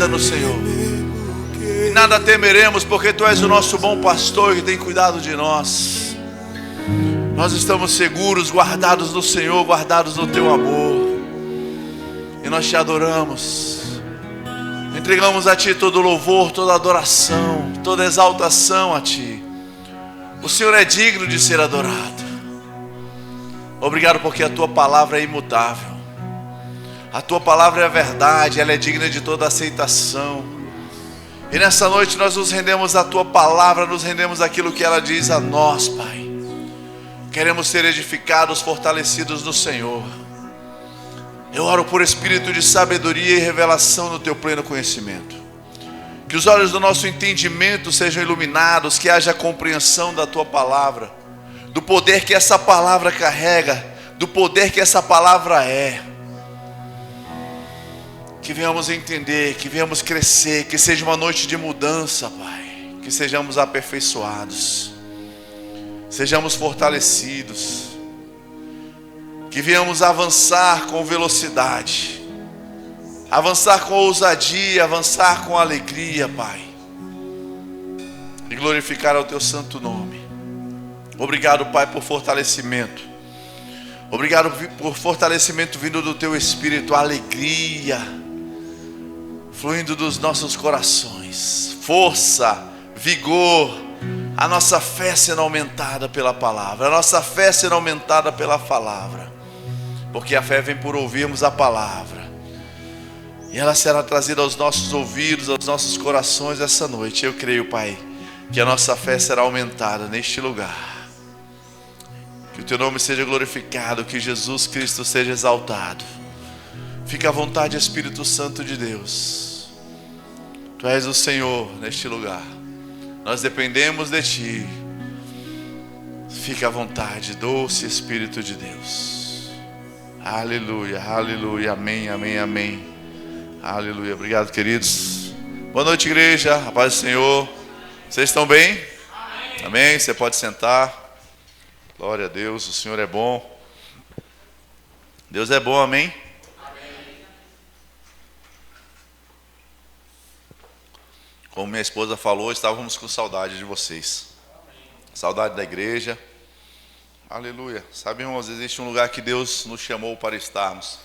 guarda no Senhor. E nada temeremos, porque Tu és o nosso bom pastor que tem cuidado de nós. Nós estamos seguros, guardados no Senhor, guardados no Teu amor. E nós Te adoramos. Entregamos a Ti todo louvor, toda adoração, toda exaltação a Ti. O Senhor é digno de ser adorado. Obrigado porque a Tua palavra é imutável. A Tua palavra é a verdade, ela é digna de toda aceitação. E nessa noite nós nos rendemos à Tua palavra, nos rendemos àquilo que ela diz a nós, Pai. Queremos ser edificados, fortalecidos no Senhor. Eu oro por espírito de sabedoria e revelação no Teu pleno conhecimento. Que os olhos do nosso entendimento sejam iluminados, que haja compreensão da Tua palavra, do poder que essa palavra carrega, do poder que essa palavra é. Que venhamos entender, que venhamos crescer, que seja uma noite de mudança, Pai. Que sejamos aperfeiçoados, sejamos fortalecidos, que venhamos avançar com velocidade, avançar com ousadia, avançar com alegria, Pai, e glorificar ao Teu santo nome. Obrigado, Pai, por fortalecimento. Obrigado por fortalecimento vindo do Teu Espírito, alegria fluindo dos nossos corações, força, vigor, a nossa fé sendo aumentada pela palavra, a nossa fé sendo aumentada pela palavra, porque a fé vem por ouvirmos a palavra, e ela será trazida aos nossos ouvidos, aos nossos corações essa noite. Eu creio, Pai, que a nossa fé será aumentada neste lugar. Que o Teu nome seja glorificado, que Jesus Cristo seja exaltado. Fica à vontade, Espírito Santo de Deus. Tu és o Senhor neste lugar. Nós dependemos de Ti. Fica à vontade, doce Espírito de Deus. Aleluia, aleluia, amém, amém, amém. Aleluia, obrigado, queridos. Boa noite, igreja, a paz do Senhor. Vocês estão bem? Amém. Amém, você pode sentar. Glória a Deus, o Senhor é bom. Deus é bom, amém? Como minha esposa falou, estávamos com saudade de vocês. Saudade da igreja. Aleluia. Sabe, irmãos, existe um lugar que Deus nos chamou para estarmos.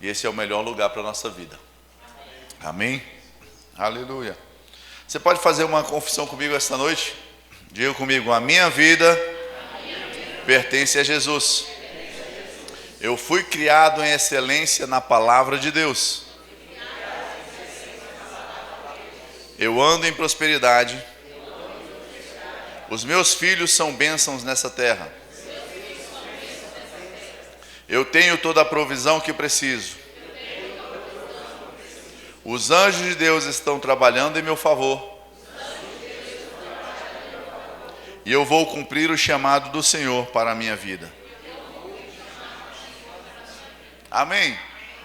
E esse é o melhor lugar para a nossa vida. Amém? Aleluia. Você pode fazer uma confissão comigo esta noite? Diga comigo: a minha vida pertence a Jesus. Eu fui criado em excelência na palavra de Deus. Eu ando em prosperidade. Os meus filhos são bênçãos nessa terra. Eu tenho toda a provisão que preciso. Os anjos de Deus estão trabalhando em meu favor. E eu vou cumprir o chamado do Senhor para a minha vida. Amém?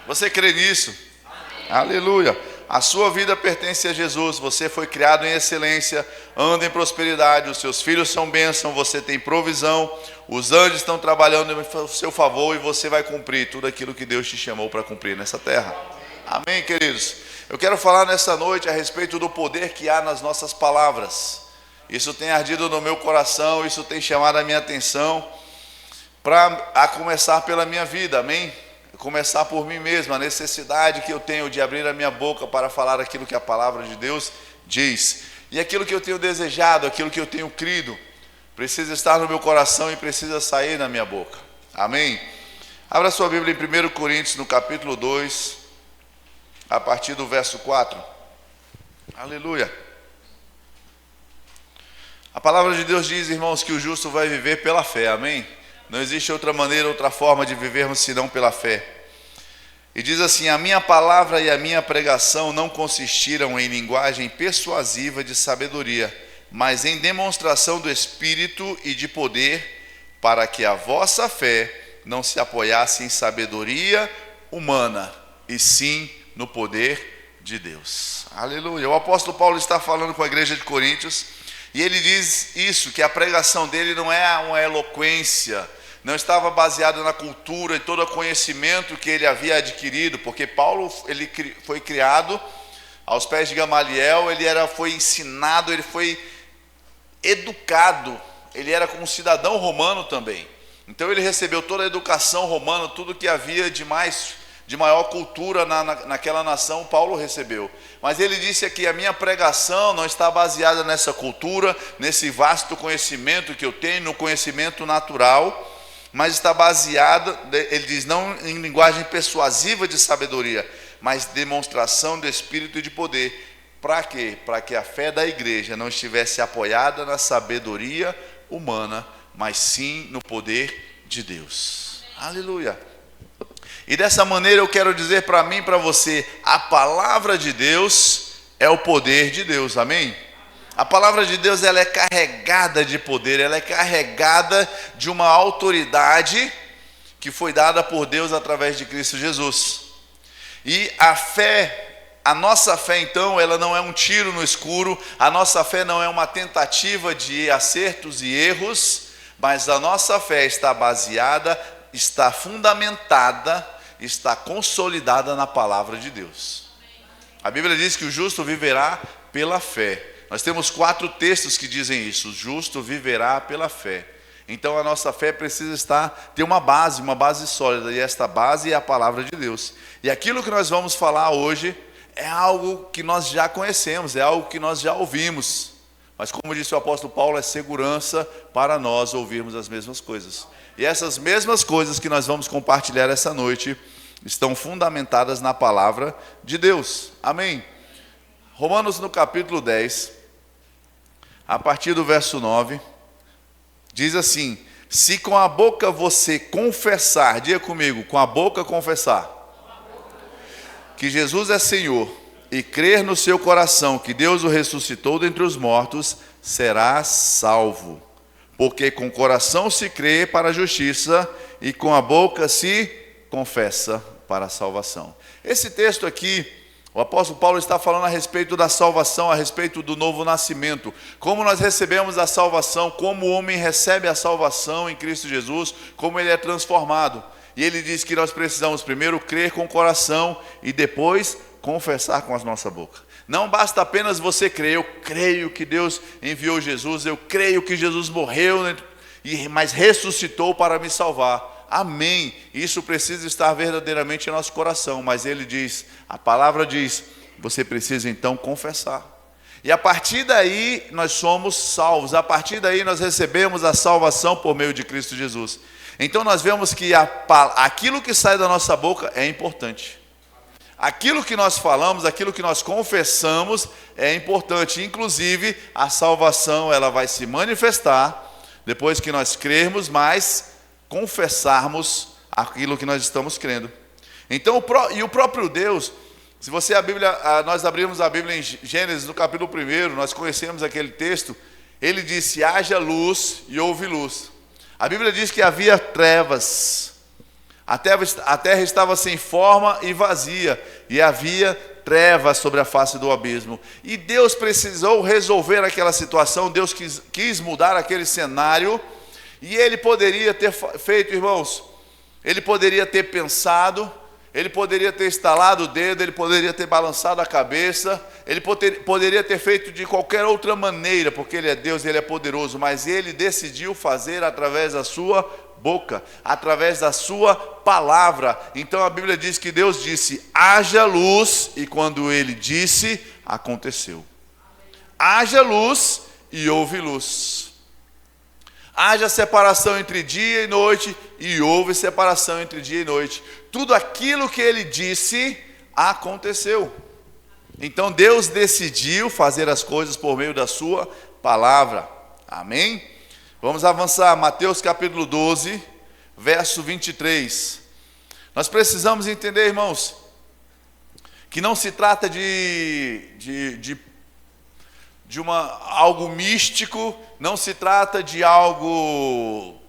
Você crê nisso? Aleluia. A sua vida pertence a Jesus, você foi criado em excelência, anda em prosperidade, os seus filhos são bênção, você tem provisão, os anjos estão trabalhando em seu favor e você vai cumprir tudo aquilo que Deus te chamou para cumprir nessa terra. Amém, queridos? Eu quero falar nessa noite a respeito do poder que há nas nossas palavras. Isso tem ardido no meu coração, isso tem chamado a minha atenção, a começar pela minha vida, amém? Começar por mim mesmo, a necessidade que eu tenho de abrir a minha boca para falar aquilo que a palavra de Deus diz. E aquilo que eu tenho desejado, aquilo que eu tenho crido, precisa estar no meu coração e precisa sair na minha boca. Amém? Abra sua Bíblia em 1 Coríntios, no capítulo 2, a partir do verso 4. Aleluia. A palavra de Deus diz, irmãos, que o justo vai viver pela fé. Amém? Não existe outra maneira, outra forma de vivermos senão pela fé. E diz assim: a minha palavra e a minha pregação não consistiram em linguagem persuasiva de sabedoria, mas em demonstração do Espírito e de poder, para que a vossa fé não se apoiasse em sabedoria humana, e sim no poder de Deus. Aleluia. O apóstolo Paulo está falando com a igreja de Coríntios, e ele diz isso, que a pregação dele não é uma eloquência, não estava baseado na cultura e todo o conhecimento que ele havia adquirido, porque Paulo ele foi criado aos pés de Gamaliel, foi ensinado, ele foi educado, ele era como um cidadão romano também. Então ele recebeu toda a educação romana, tudo que havia de maior cultura naquela nação, Paulo recebeu. Mas ele disse aqui: a minha pregação não está baseada nessa cultura, nesse vasto conhecimento que eu tenho, no conhecimento natural, mas está baseada, ele diz, não em linguagem persuasiva de sabedoria, mas demonstração do Espírito e de poder. Para quê? Para que a fé da igreja não estivesse apoiada na sabedoria humana, mas sim no poder de Deus. Aleluia! E dessa maneira eu quero dizer para mim e para você: a palavra de Deus é o poder de Deus, amém? A palavra de Deus, ela é carregada de poder, ela é carregada de uma autoridade que foi dada por Deus através de Cristo Jesus. E a nossa fé então, ela não é um tiro no escuro, a nossa fé não é uma tentativa de acertos e erros, mas a nossa fé está baseada, está fundamentada, está consolidada na palavra de Deus. A Bíblia diz que o justo viverá pela fé. Nós temos 4 textos que dizem isso: o justo viverá pela fé. Então a nossa fé precisa ter uma base sólida, e esta base é a palavra de Deus. E aquilo que nós vamos falar hoje é algo que nós já conhecemos, é algo que nós já ouvimos. Mas como disse o apóstolo Paulo, é segurança para nós ouvirmos as mesmas coisas. E essas mesmas coisas que nós vamos compartilhar essa noite estão fundamentadas na palavra de Deus. Amém? Romanos no capítulo 10, a partir do verso 9, diz assim: se com a boca você confessar, diga comigo, com a boca confessar, que Jesus é Senhor, e crer no seu coração que Deus o ressuscitou dentre os mortos, será salvo. Porque com o coração se crê para a justiça, e com a boca se confessa para a salvação. Esse texto aqui, o apóstolo Paulo está falando a respeito da salvação, a respeito do novo nascimento. Como nós recebemos a salvação, como o homem recebe a salvação em Cristo Jesus, como ele é transformado. E ele diz que nós precisamos primeiro crer com o coração e depois confessar com a nossa boca. Não basta apenas você crer: eu creio que Deus enviou Jesus, eu creio que Jesus morreu, mas ressuscitou para me salvar. Amém. Isso precisa estar verdadeiramente em nosso coração. Mas ele diz, a palavra diz, você precisa então confessar. E a partir daí nós somos salvos. A partir daí nós recebemos a salvação por meio de Cristo Jesus. Então nós vemos que aquilo que sai da nossa boca é importante. Aquilo que nós falamos, aquilo que nós confessamos é importante. Inclusive a salvação, ela vai se manifestar depois que nós crermos, mas confessarmos aquilo que nós estamos crendo. Então, o próprio Deus, se você nós abrimos a Bíblia em Gênesis, no capítulo 1, nós conhecemos aquele texto. Ele disse: haja luz, e houve luz. A Bíblia diz que havia trevas, a terra estava sem forma e vazia, e havia trevas sobre a face do abismo. E Deus precisou resolver aquela situação, Deus quis mudar aquele cenário. E ele poderia ter feito, irmãos, ele poderia ter pensado, ele poderia ter estalado o dedo, ele poderia ter balançado a cabeça, ele poderia ter feito de qualquer outra maneira, porque ele é Deus, ele é poderoso, mas ele decidiu fazer através da sua boca, através da sua palavra. Então a Bíblia diz que Deus disse: haja luz, e quando ele disse, aconteceu. Haja luz, e houve luz. Haja separação entre dia e noite, e houve separação entre dia e noite. Tudo aquilo que ele disse aconteceu. Então Deus decidiu fazer as coisas por meio da sua palavra. Amém? Vamos avançar. Mateus capítulo 12, verso 23. Nós precisamos entender, irmãos, que não se trata de algo místico, não se trata de algo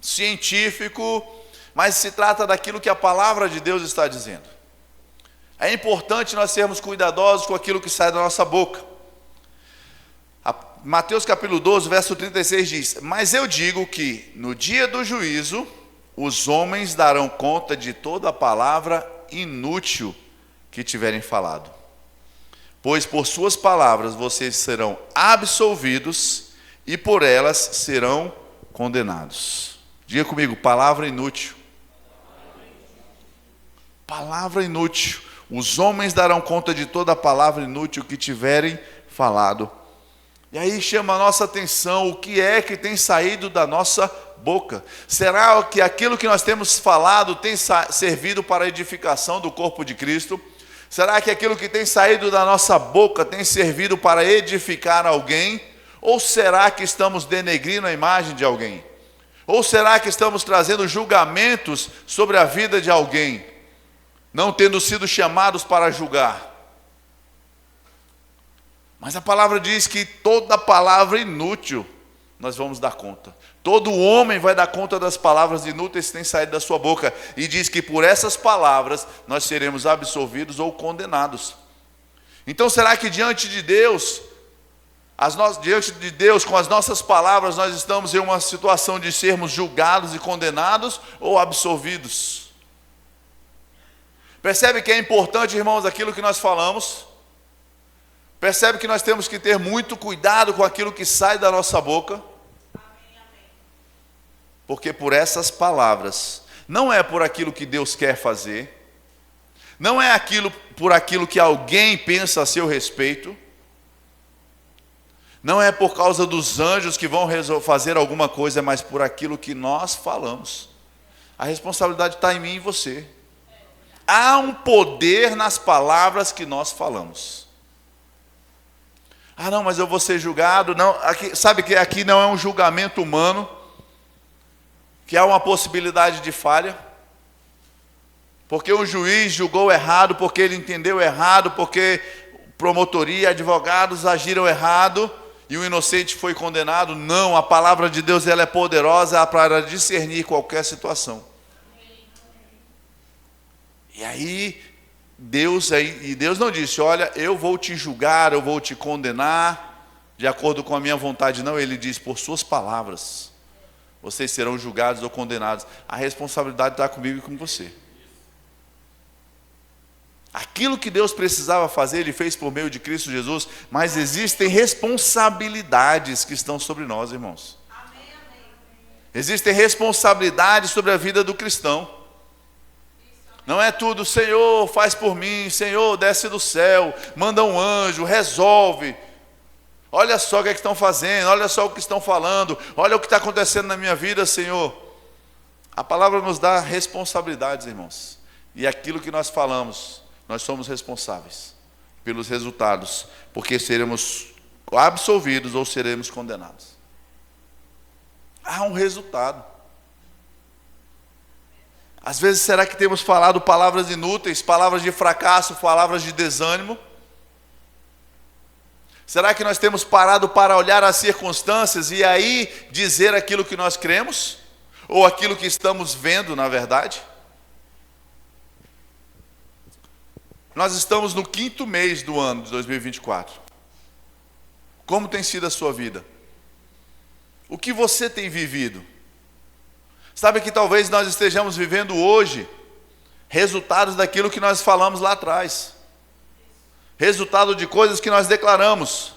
científico, mas se trata daquilo que a palavra de Deus está dizendo. É importante nós sermos cuidadosos com aquilo que sai da nossa boca. Mateus capítulo 12, verso 36 diz: mas eu digo que no dia do juízo os homens darão conta de toda a palavra inútil que tiverem falado. pois por suas palavras vocês serão absolvidos e por elas serão condenados. Diga comigo, palavra inútil. Palavra inútil. Os homens darão conta de toda a palavra inútil que tiverem falado. E aí chama a nossa atenção, o que é que tem saído da nossa boca? Será que aquilo que nós temos falado tem servido para a edificação do corpo de Cristo? Será que aquilo que tem saído da nossa boca tem servido para edificar alguém? Ou será que estamos denegrindo a imagem de alguém? Ou será que estamos trazendo julgamentos sobre a vida de alguém, não tendo sido chamados para julgar? Mas a palavra diz que toda palavra inútil nós vamos dar conta. Todo homem vai dar conta das palavras inúteis que têm saído da sua boca. E diz que por essas palavras nós seremos absolvidos ou condenados. Então será que diante de Deus, com as nossas palavras, nós estamos em uma situação de sermos julgados e condenados ou absolvidos? Percebe que é importante, irmãos, aquilo que nós falamos? Percebe que nós temos que ter muito cuidado com aquilo que sai da nossa boca? Porque por essas palavras, não é por aquilo que Deus quer fazer, não é por aquilo que alguém pensa a seu respeito, não é por causa dos anjos que vão fazer alguma coisa, mas por aquilo que nós falamos. A responsabilidade está em mim e em você. Há um poder nas palavras que nós falamos. Ah, não, mas eu vou ser julgado. Não, sabe que aqui não é um julgamento humano, que há uma possibilidade de falha, porque o juiz julgou errado, porque ele entendeu errado, porque promotoria, advogados agiram errado e o inocente foi condenado. Não, a palavra de Deus ela é poderosa para discernir qualquer situação. E aí Deus não disse, olha, eu vou te julgar, eu vou te condenar de acordo com a minha vontade. Não, ele diz, por suas palavras vocês serão julgados ou condenados. A responsabilidade está comigo e com você. Aquilo que Deus precisava fazer, Ele fez por meio de Cristo Jesus, mas existem responsabilidades que estão sobre nós, irmãos. Existem responsabilidades sobre a vida do cristão. Não é tudo, Senhor, faz por mim, Senhor, desce do céu, manda um anjo, resolve. Olha só o que estão fazendo, olha só o que estão falando, olha o que está acontecendo na minha vida, Senhor. A palavra nos dá responsabilidades, irmãos. E aquilo que nós falamos, nós somos responsáveis pelos resultados, porque seremos absolvidos ou seremos condenados. Há um resultado. Às vezes, será que temos falado palavras inúteis, palavras de fracasso, palavras de desânimo? Será que nós temos parado para olhar as circunstâncias e aí dizer aquilo que nós cremos? Ou aquilo que estamos vendo, na verdade? Nós estamos no 5º mês do ano de 2024. Como tem sido a sua vida? O que você tem vivido? Sabe que talvez nós estejamos vivendo hoje resultados daquilo que nós falamos lá atrás. Resultado de coisas que nós declaramos.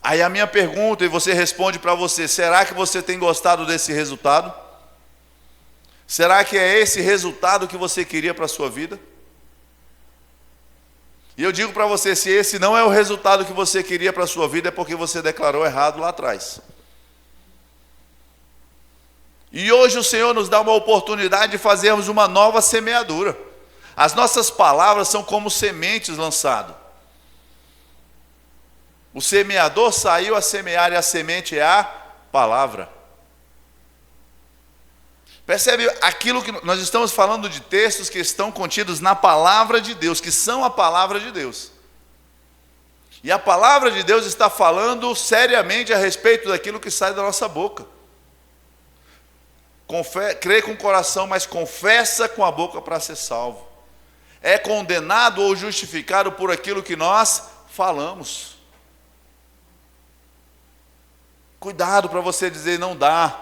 Aí a minha pergunta, e você responde para você, será que você tem gostado desse resultado? Será que é esse resultado que você queria para a sua vida? E eu digo para você, se esse não é o resultado que você queria para a sua vida, é porque você declarou errado lá atrás. E hoje o Senhor nos dá uma oportunidade de fazermos uma nova semeadura. As nossas palavras são como sementes lançadas. O semeador saiu a semear e a semente é a palavra. Percebe aquilo que nós estamos falando de textos que estão contidos na palavra de Deus, que são a palavra de Deus. E a palavra de Deus está falando seriamente a respeito daquilo que sai da nossa boca. Crê com o coração, mas confessa com a boca para ser salvo. É condenado ou justificado por aquilo que nós falamos. Cuidado para você dizer não dá.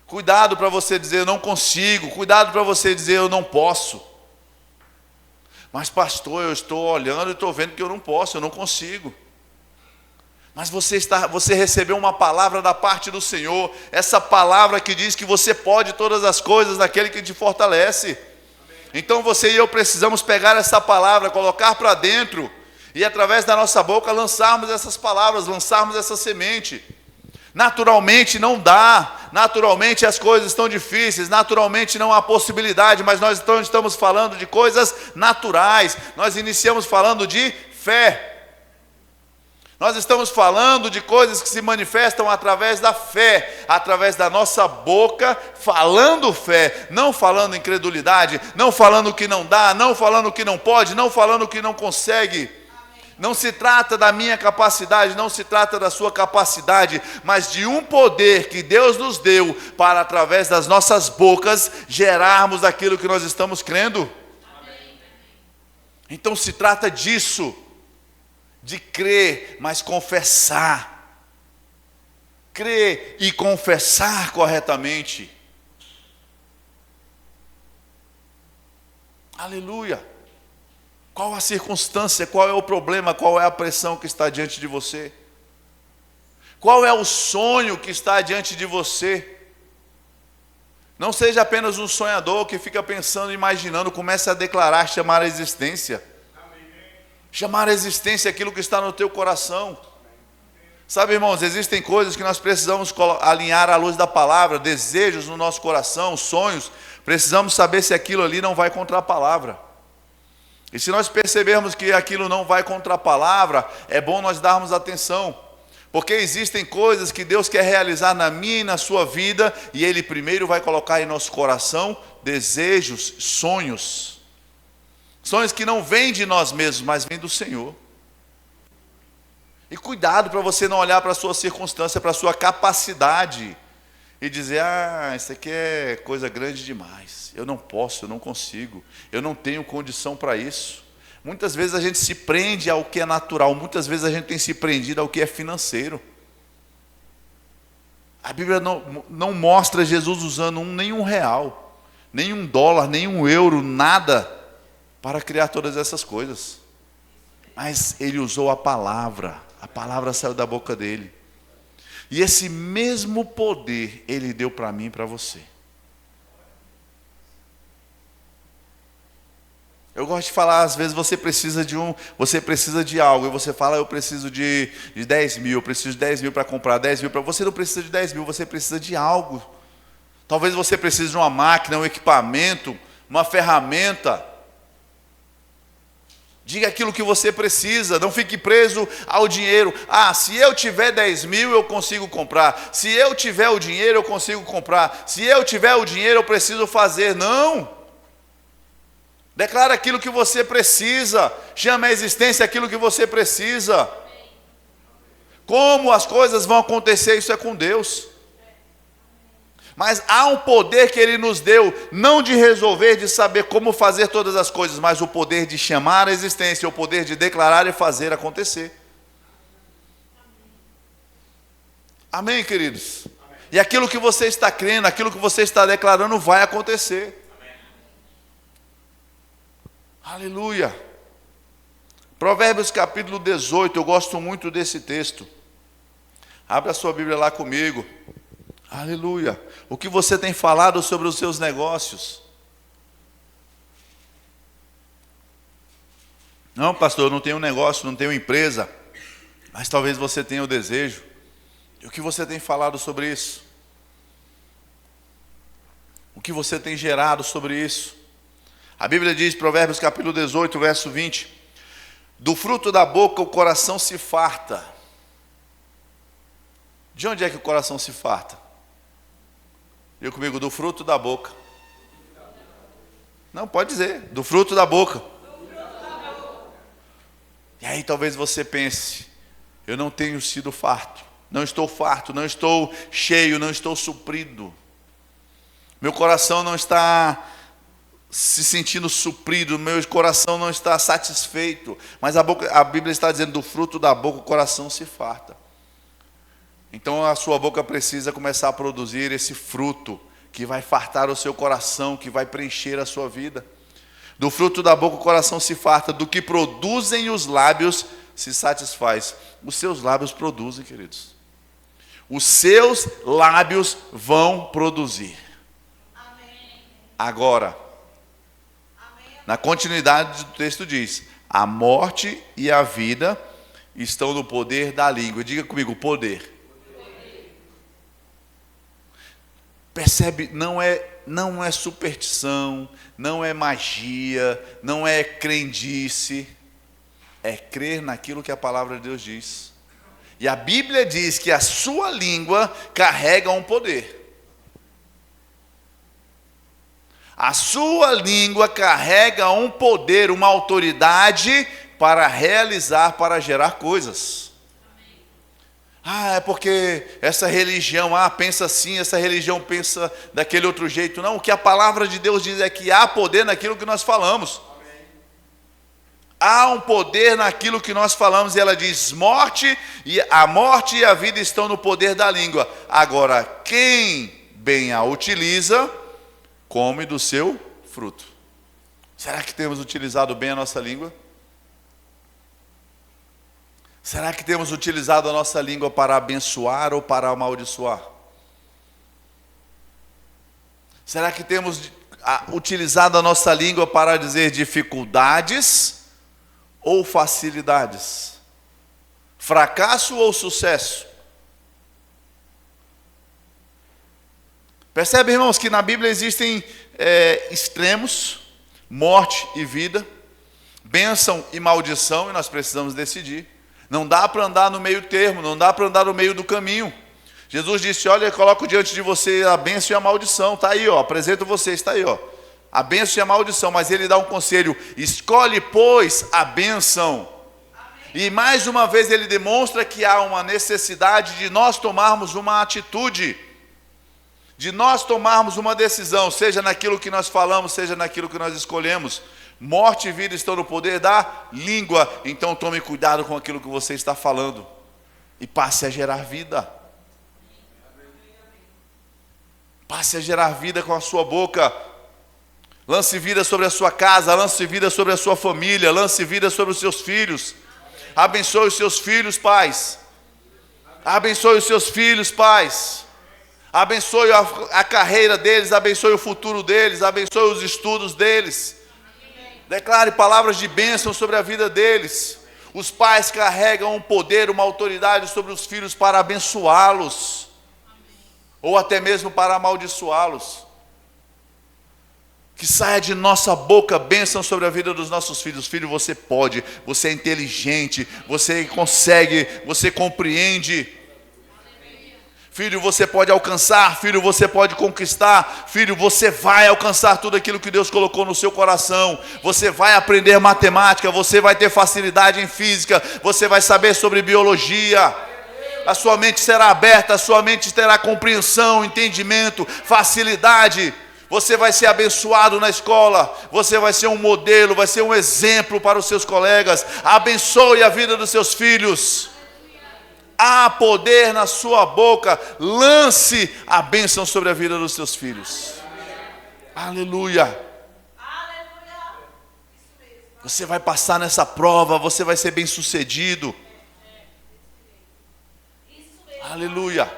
Cuidado para você dizer eu não consigo. Cuidado para você dizer eu não posso. Mas pastor, eu estou olhando e estou vendo que eu não posso, eu não consigo. Mas você recebeu uma palavra da parte do Senhor, essa palavra que diz que você pode todas as coisas naquele que te fortalece. Então você e eu precisamos pegar essa palavra, colocar para dentro e através da nossa boca lançarmos essas palavras, lançarmos essa semente. Naturalmente não dá, naturalmente as coisas estão difíceis, naturalmente não há possibilidade, mas nós estamos falando de coisas naturais, nós iniciamos falando de fé. Nós estamos falando de coisas que se manifestam através da fé, através da nossa boca, falando fé, não falando incredulidade, não falando que não dá, não falando que não pode, não falando que não consegue. Não se trata da minha capacidade, não se trata da sua capacidade, mas de um poder que Deus nos deu para, através das nossas bocas, gerarmos aquilo que nós estamos crendo. Então se trata disso. De crer, mas confessar. Crer e confessar corretamente. Aleluia. Qual a circunstância, qual é o problema, qual é a pressão que está diante de você? Qual é o sonho que está diante de você? Não seja apenas um sonhador que fica pensando, imaginando, comece a declarar, chamar a existência. Chamar a existência aquilo que está no teu coração. Sabe, irmãos, existem coisas que nós precisamos alinhar à luz da palavra, desejos no nosso coração, sonhos. Precisamos saber se aquilo ali não vai contra a palavra. E se nós percebermos que aquilo não vai contra a palavra, é bom nós darmos atenção. Porque existem coisas que Deus quer realizar na minha e na sua vida, e Ele primeiro vai colocar em nosso coração desejos, sonhos. Sonhos que não vêm de nós mesmos, mas vêm do Senhor. E cuidado para você não olhar para a sua circunstância, para a sua capacidade e dizer, isso aqui é coisa grande demais, eu não posso, eu não consigo, eu não tenho condição para isso. Muitas vezes a gente se prende ao que é natural, muitas vezes a gente tem se prendido ao que é financeiro. A Bíblia não mostra Jesus usando nem um real, nem um dólar, nem um euro, nada, para criar todas essas coisas. Mas ele usou a palavra saiu da boca dele. E esse mesmo poder ele deu para mim e para você. Eu gosto de falar, às vezes você precisa de algo, e você fala, eu preciso de 10 mil, eu preciso de 10 mil para comprar 10 mil, você não precisa de 10 mil, você precisa de algo. Talvez você precise de uma máquina, um equipamento, uma ferramenta. Diga aquilo que você precisa, não fique preso ao dinheiro. Se eu tiver 10 mil eu consigo comprar. Se eu tiver o dinheiro eu consigo comprar. Se eu tiver o dinheiro eu preciso fazer. Não. Declara aquilo que você precisa. Chame à existência aquilo que você precisa. Como as coisas vão acontecer, isso é com Deus. Mas há um poder que Ele nos deu, não de resolver, de saber como fazer todas as coisas, mas o poder de chamar a existência, o poder de declarar e fazer acontecer. Amém, queridos? Amém. E aquilo que você está crendo, aquilo que você está declarando vai acontecer. Amém. Aleluia. Provérbios capítulo 18, eu gosto muito desse texto. Abra a sua Bíblia lá comigo. Aleluia. O que você tem falado sobre os seus negócios? Não, pastor, eu não tenho negócio, não tenho empresa. Mas talvez você tenha o desejo. E o que você tem falado sobre isso? O que você tem gerado sobre isso? A Bíblia diz, Provérbios capítulo 18, verso 20. Do fruto da boca o coração se farta. De onde é que o coração se farta? Diga comigo, do fruto da boca. Não, pode dizer, do fruto da boca. E aí talvez você pense, eu não tenho sido farto, não estou cheio, não estou suprido. Meu coração não está se sentindo suprido, meu coração não está satisfeito. Mas a Bíblia está dizendo, do fruto da boca o coração se farta. Então a sua boca precisa começar a produzir esse fruto que vai fartar o seu coração, que vai preencher a sua vida. Do fruto da boca o coração se farta, do que produzem os lábios se satisfaz. Os seus lábios produzem, queridos. Os seus lábios vão produzir. Amém. Agora, amém. Na continuidade do texto diz: a morte e a vida estão no poder da língua. Diga comigo, poder. Percebe, não é superstição, não é magia, não é crendice, é crer naquilo que a palavra de Deus diz. E a Bíblia diz que a sua língua carrega um poder. A sua língua carrega um poder, uma autoridade para realizar, para gerar coisas. É porque essa religião, pensa assim, essa religião pensa daquele outro jeito. Não, o que a palavra de Deus diz é que há poder naquilo que nós falamos. Amém. Há um poder naquilo que nós falamos, e ela diz: a morte e a vida estão no poder da língua. Agora, quem bem a utiliza, come do seu fruto. Será que temos utilizado bem a nossa língua? Será que temos utilizado a nossa língua para abençoar ou para amaldiçoar? Será que temos utilizado a nossa língua para dizer dificuldades ou facilidades? Fracasso ou sucesso? Percebe, irmãos, que na Bíblia existem extremos, morte e vida, bênção e maldição, e nós precisamos decidir. Não dá para andar no meio termo, não dá para andar no meio do caminho. Jesus disse: olha, eu coloco diante de você a bênção e a maldição. Está aí, apresento vocês, está aí, a bênção e a maldição. Mas ele dá um conselho: escolhe, pois, a bênção. Amém. E mais uma vez ele demonstra que há uma necessidade de nós tomarmos uma atitude, de nós tomarmos uma decisão, seja naquilo que nós falamos, seja naquilo que nós escolhemos. Morte e vida estão no poder da língua. Então tome cuidado com aquilo que você está falando e passe a gerar vida. Passe a gerar vida com a sua boca. Lance vida sobre a sua casa, lance vida sobre a sua família, lance vida sobre os seus filhos. Abençoe os seus filhos, pais. Abençoe os seus filhos, pais. Abençoe a carreira deles, abençoe o futuro deles, abençoe os estudos deles. Declare palavras de bênção sobre a vida deles. Os pais carregam um poder, uma autoridade sobre os filhos para abençoá-los, ou até mesmo para amaldiçoá-los. Que saia de nossa boca bênção sobre a vida dos nossos filhos. Filho, você pode, você é inteligente, você consegue, você compreende. Filho, você pode alcançar. Filho, você pode conquistar. Filho, você vai alcançar tudo aquilo que Deus colocou no seu coração. Você vai aprender matemática, você vai ter facilidade em física, você vai saber sobre biologia. A sua mente será aberta, a sua mente terá compreensão, entendimento, facilidade. Você vai ser abençoado na escola, você vai ser um modelo, vai ser um exemplo para os seus colegas. Abençoe a vida dos seus filhos. Há poder na sua boca. Lance a bênção sobre a vida dos seus filhos. Aleluia. Aleluia. Você vai passar nessa prova, você vai ser bem sucedido. Aleluia.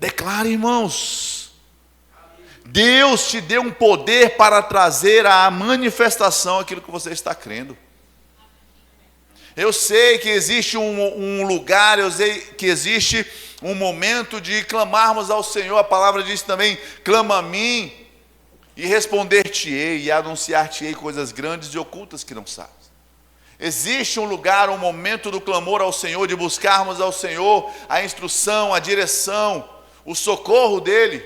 Declare, irmãos. Deus te deu um poder para trazer à manifestação aquilo que você está crendo. Eu sei que existe um lugar, eu sei que existe um momento de clamarmos ao Senhor. A palavra diz também: clama a mim e responder-te-ei e anunciar-te-ei coisas grandes e ocultas que não sabes. Existe um lugar, um momento do clamor ao Senhor, de buscarmos ao Senhor a instrução, a direção, o socorro dEle.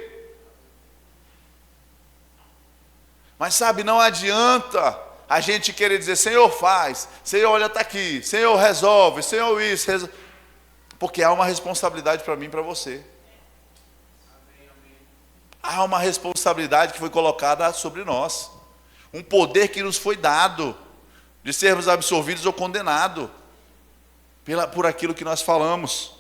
Mas sabe, não adianta a gente querer dizer: Senhor, faz, Senhor, olha, está aqui, Senhor, resolve, Senhor, isso, resolve. Porque há uma responsabilidade para mim e para você. Há uma responsabilidade que foi colocada sobre nós. Um poder que nos foi dado de sermos absolvidos ou condenados por aquilo que nós falamos.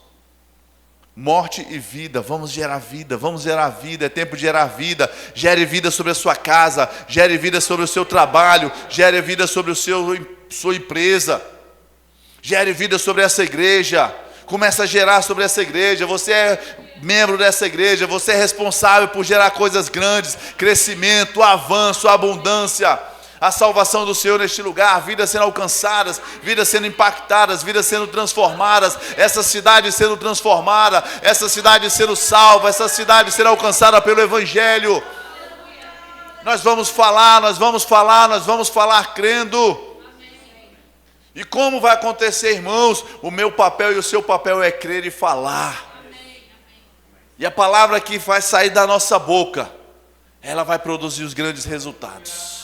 Morte e vida, vamos gerar vida, vamos gerar vida, é tempo de gerar vida. Gere vida sobre a sua casa, gere vida sobre o seu trabalho, gere vida sobre sua empresa, gere vida sobre essa igreja. Começa a gerar sobre essa igreja. Você é membro dessa igreja, você é responsável por gerar coisas grandes, crescimento, avanço, abundância. A salvação do Senhor neste lugar, vidas sendo alcançadas, vidas sendo impactadas, vidas sendo transformadas, essa cidade sendo transformada, essa cidade sendo salva, essa cidade sendo alcançada pelo Evangelho. Nós vamos falar, nós vamos falar, nós vamos falar crendo. E como vai acontecer, irmãos? O meu papel e o seu papel é crer e falar. E a palavra que vai sair da nossa boca, ela vai produzir os grandes resultados.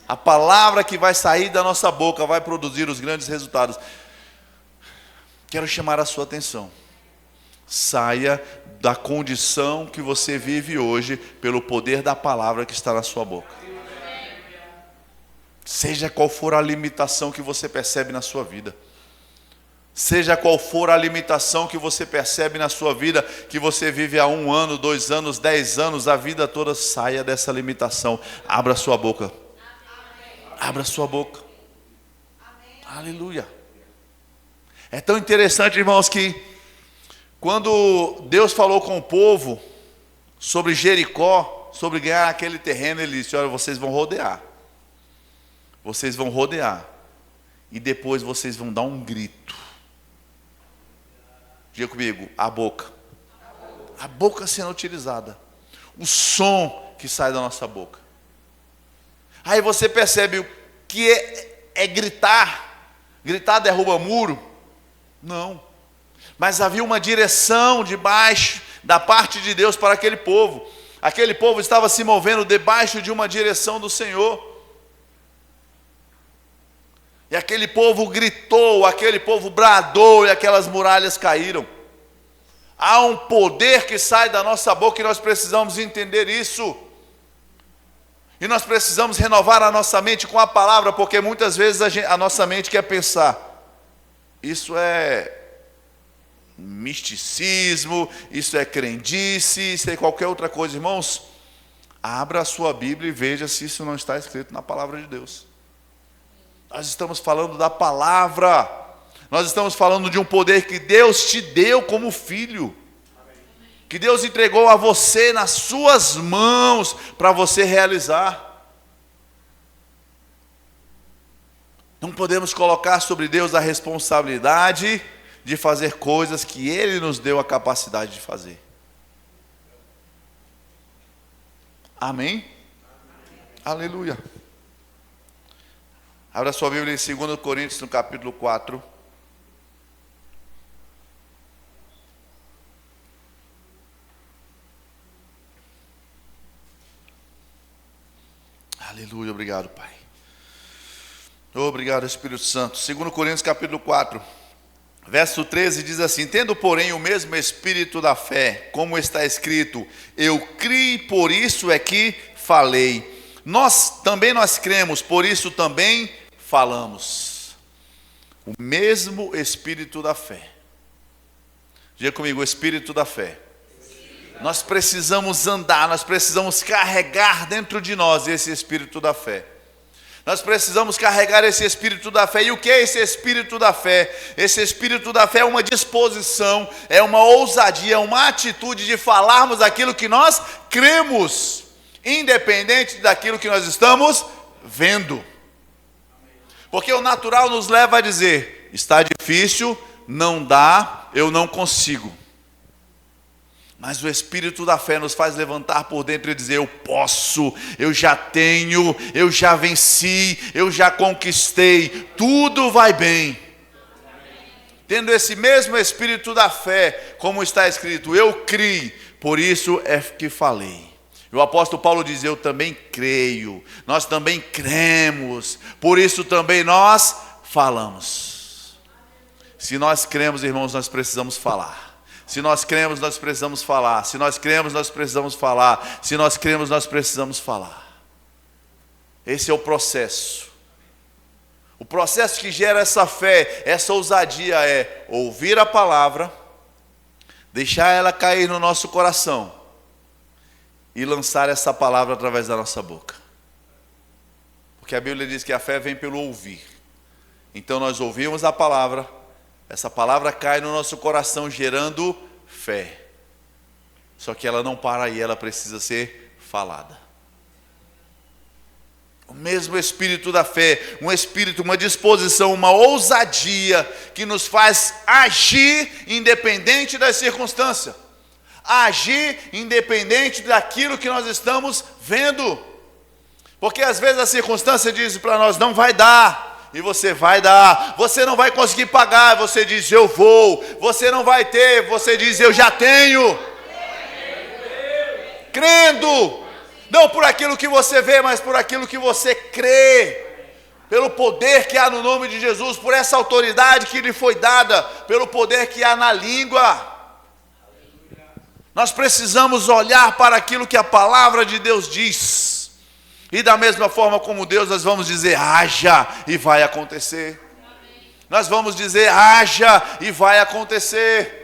A palavra que vai sair da nossa boca vai produzir os grandes resultados. Quero chamar a sua atenção. Saia da condição que você vive hoje pelo poder da palavra que está na sua boca. Seja qual for a limitação que você percebe na sua vida. Seja qual for a limitação que você percebe na sua vida, que você vive há 1 ano, 2 anos, 10 anos, a vida toda, saia dessa limitação. Abra sua boca. Abra sua boca. Aleluia. É tão interessante, irmãos, que quando Deus falou com o povo sobre Jericó, sobre ganhar aquele terreno, Ele disse: olha, vocês vão rodear. Vocês vão rodear. E depois vocês vão dar um grito. Diga comigo, a boca. A boca sendo utilizada. O som que sai da nossa boca. Aí você percebe o que é gritar. Gritar derruba muro? Não. Mas havia uma direção debaixo da parte de Deus para aquele povo. Aquele povo estava se movendo debaixo de uma direção do Senhor. E aquele povo gritou, aquele povo bradou e aquelas muralhas caíram. Há um poder que sai da nossa boca e nós precisamos entender isso. E nós precisamos renovar a nossa mente com a palavra, porque muitas vezes a nossa mente quer pensar: isso é misticismo, isso é crendice, isso é qualquer outra coisa. Irmãos, abra a sua Bíblia e veja se isso não está escrito na palavra de Deus. Nós estamos falando da palavra. Nós estamos falando de um poder que Deus te deu como filho. Que Deus entregou a você nas suas mãos para você realizar. Não podemos colocar sobre Deus a responsabilidade de fazer coisas que Ele nos deu a capacidade de fazer. Amém? Aleluia. Abra sua Bíblia em 2 Coríntios, no capítulo 4. Aleluia, obrigado, Pai. Obrigado, Espírito Santo. 2 Coríntios, capítulo 4, verso 13, diz assim: tendo, porém, o mesmo Espírito da fé, como está escrito, eu criei, por isso é que falei. Nós cremos, por isso também falamos. O mesmo Espírito da fé. Diga comigo, o Espírito da fé. Nós precisamos andar, nós precisamos carregar dentro de nós esse Espírito da fé. Nós precisamos carregar esse Espírito da fé. E o que é esse Espírito da fé? Esse Espírito da fé é uma disposição, é uma ousadia, é uma atitude de falarmos aquilo que nós cremos, independente daquilo que nós estamos vendo. Porque o natural nos leva a dizer: está difícil, não dá, eu não consigo. Mas o Espírito da fé nos faz levantar por dentro e dizer: eu posso, eu já tenho, eu já venci, eu já conquistei, tudo vai bem. Tendo esse mesmo Espírito da fé, como está escrito, eu criei, por isso é que falei. O apóstolo Paulo diz: eu também creio, nós também cremos, por isso também nós falamos. Se nós cremos, irmãos, nós precisamos falar. Se nós cremos, nós precisamos falar. Se nós cremos, nós precisamos falar. Se nós cremos, nós precisamos falar. Esse é o processo. O processo que gera essa fé, essa ousadia é ouvir a palavra, deixar ela cair no nosso coração e lançar essa palavra através da nossa boca. Porque a Bíblia diz que a fé vem pelo ouvir. Então nós ouvimos a palavra, essa palavra cai no nosso coração gerando fé. Só que ela não para aí, ela precisa ser falada. O mesmo espírito da fé, um espírito, uma disposição, uma ousadia que nos faz agir independente das circunstâncias. Agir independente daquilo que nós estamos vendo. Porque às vezes a circunstância diz para nós, não vai dar, e você vai dar. Você não vai conseguir pagar, você diz, eu vou. Você não vai ter, você diz, eu já tenho. Crendo. Não por aquilo que você vê, mas por aquilo que você crê. Pelo poder que há no nome de Jesus, por essa autoridade que lhe foi dada, pelo poder que há na língua. Nós precisamos olhar para aquilo que a palavra de Deus diz. E da mesma forma como Deus, nós vamos dizer, haja, e vai acontecer. Nós vamos dizer, haja, e vai acontecer.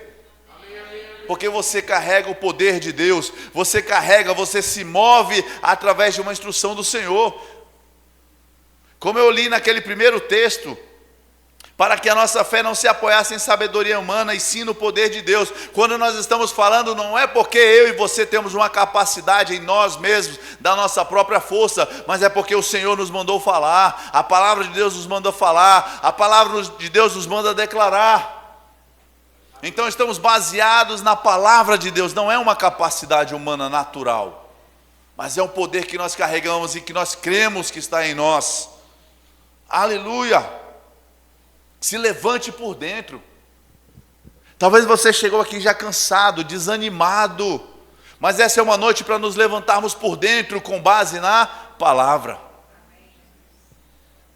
Porque você carrega o poder de Deus, você carrega, você se move através de uma instrução do Senhor. Como eu li naquele primeiro texto, para que a nossa fé não se apoiasse em sabedoria humana, e sim no poder de Deus. Quando nós estamos falando, não é porque eu e você temos uma capacidade em nós mesmos, da nossa própria força, mas é porque o Senhor nos mandou falar, a palavra de Deus nos manda falar, a palavra de Deus nos manda declarar. Então estamos baseados na palavra de Deus, não é uma capacidade humana natural, mas é um poder que nós carregamos e que nós cremos que está em nós. Aleluia! Se levante por dentro. Talvez você chegou aqui já cansado, desanimado, mas essa é uma noite para nos levantarmos por dentro com base na palavra.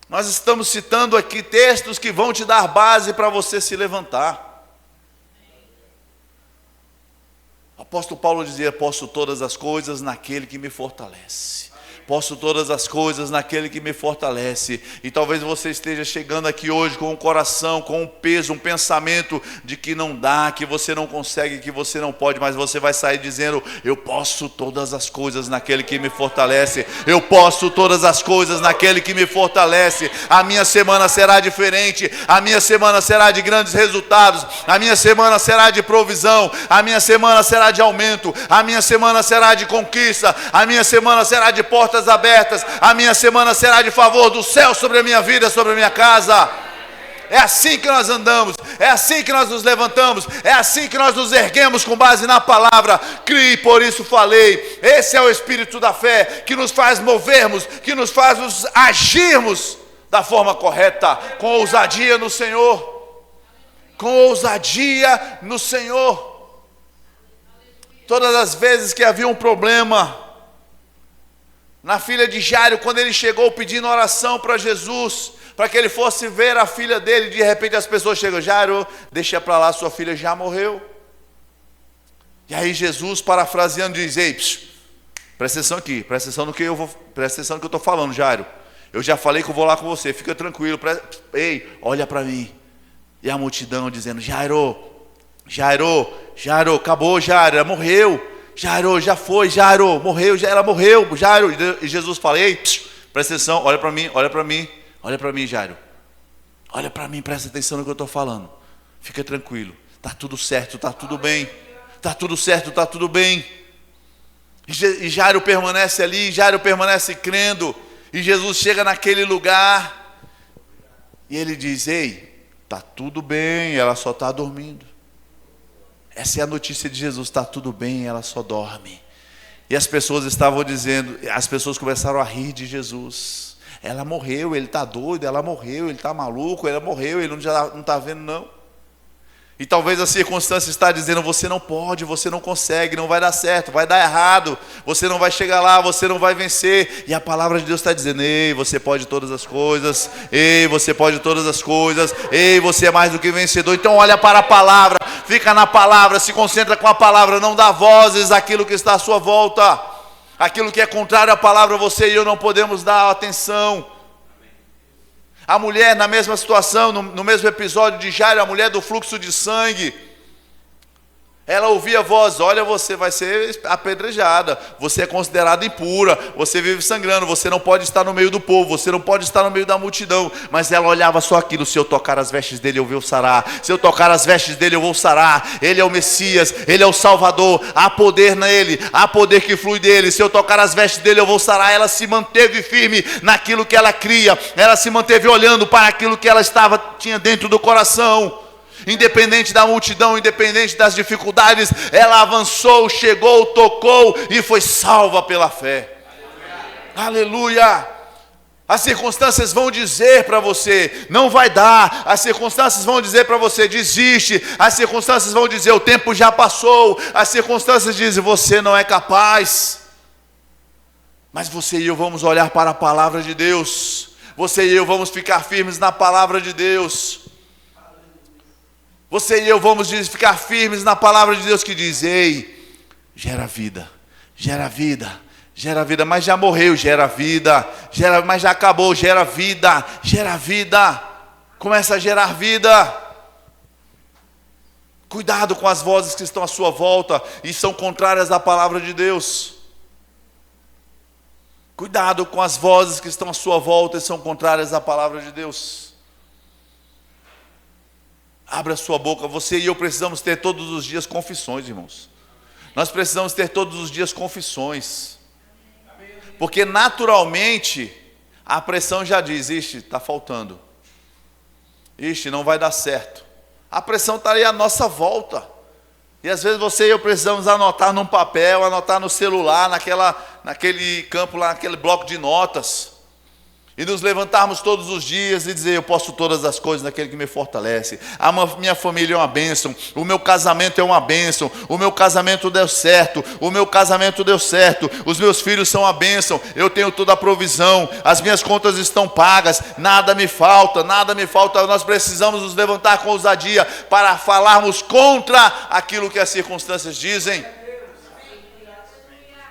Nós estamos citando aqui textos que vão te dar base para você se levantar. O apóstolo Paulo dizia, posso todas as coisas naquele que me fortalece. Posso todas as coisas naquele que me fortalece. E talvez você esteja chegando aqui hoje com um coração, com um peso, um pensamento de que não dá, que você não consegue, que você não pode, mas você vai sair dizendo, eu posso todas as coisas naquele que me fortalece. Eu posso todas as coisas naquele que me fortalece. A minha semana será diferente, a minha semana será de grandes resultados, a minha semana será de provisão, a minha semana será de aumento, a minha semana será de conquista, a minha semana será de portas abertas, a minha semana será de favor do céu sobre a minha vida, sobre a minha casa. É assim que nós andamos, é assim que nós nos levantamos, é assim que nós nos erguemos com base na palavra. Crie, por isso falei. Esse é o espírito da fé que nos faz movermos, que nos faz nos agirmos da forma correta, com ousadia no Senhor. Com ousadia no Senhor. Todas as vezes que havia um problema na filha de Jairo, quando ele chegou pedindo oração para Jesus, para que ele fosse ver a filha dele, de repente as pessoas chegam, Jairo, deixa para lá, sua filha já morreu. E aí Jesus, parafraseando, diz, ei, presta atenção aqui, presta atenção no que eu estou falando, Jairo. Eu já falei que eu vou lá com você, fica tranquilo, ei, olha para mim. E a multidão dizendo, Jairo, acabou, Jairo, ela morreu. Jairo, já foi, Jairo, morreu, ela morreu, Jairo. E Jesus fala, ei, presta atenção, olha para mim, Jairo. Olha para mim, presta atenção no que eu estou falando. Fica tranquilo, está tudo certo, está tudo bem. Está tudo certo, está tudo bem. E Jairo permanece ali, Jairo permanece crendo. E Jesus chega naquele lugar e ele diz, ei, está tudo bem, ela só está dormindo. Essa é a notícia de Jesus, está tudo bem, ela só dorme. E as pessoas estavam dizendo, as pessoas começaram a rir de Jesus. Ela morreu, ele está doido, ela morreu, ele está maluco, ela morreu, ele não está vendo não. E talvez a circunstância está dizendo, você não pode, você não consegue, não vai dar certo, vai dar errado, você não vai chegar lá, você não vai vencer. E a palavra de Deus está dizendo, ei, você pode todas as coisas, ei, você pode todas as coisas, ei, você é mais do que vencedor. Então olha para a palavra, fica na palavra, se concentra com a palavra, não dá vozes àquilo que está à sua volta. Aquilo que é contrário à palavra, você e eu não podemos dar atenção. A mulher na mesma situação, no mesmo episódio de Jairo, a mulher do fluxo de sangue. Ela ouvia a voz: olha, você vai ser apedrejada, você é considerada impura, você vive sangrando, você não pode estar no meio do povo, você não pode estar no meio da multidão. Mas ela olhava só aquilo: se eu tocar as vestes dele eu vou sarar, se eu tocar as vestes dele eu vou sarar. Ele é o Messias, ele é o Salvador, há poder nele, há poder que flui dele. Se eu tocar as vestes dele eu vou sarar. Ela se manteve firme naquilo que ela cria, ela se manteve olhando para aquilo que ela tinha dentro do coração. Independente da multidão, independente das dificuldades, ela avançou, chegou, tocou e foi salva pela fé. Aleluia! As circunstâncias vão dizer para você: não vai dar. As circunstâncias vão dizer para você: desiste. As circunstâncias vão dizer: o tempo já passou. As circunstâncias dizem: você não é capaz. Mas você e eu vamos olhar para a palavra de Deus. Você e eu vamos ficar firmes na palavra de Deus. Você e eu vamos ficar firmes na palavra de Deus que diz: ei, gera vida, gera vida, gera vida. Mas já morreu, gera vida, mas já acabou, gera vida, gera vida. Começa a gerar vida. Cuidado com as vozes que estão à sua volta e são contrárias à palavra de Deus. Cuidado com as vozes que estão à sua volta e são contrárias à palavra de Deus. Abra a sua boca. Você e eu precisamos ter todos os dias confissões, irmãos. Nós precisamos ter todos os dias confissões. Porque naturalmente a pressão já diz: ixi, está faltando. Ixi, não vai dar certo. A pressão está aí à nossa volta. E às vezes você e eu precisamos anotar num papel, anotar no celular, naquele campo lá, naquele bloco de notas. E nos levantarmos todos os dias e dizer: eu posso todas as coisas naquele que me fortalece. A minha família é uma bênção. O meu casamento é uma bênção. O meu casamento deu certo. O meu casamento deu certo. Os meus filhos são uma bênção. Eu tenho toda a provisão. As minhas contas estão pagas. Nada me falta, nada me falta. Nós precisamos nos levantar com ousadia para falarmos contra aquilo que as circunstâncias dizem.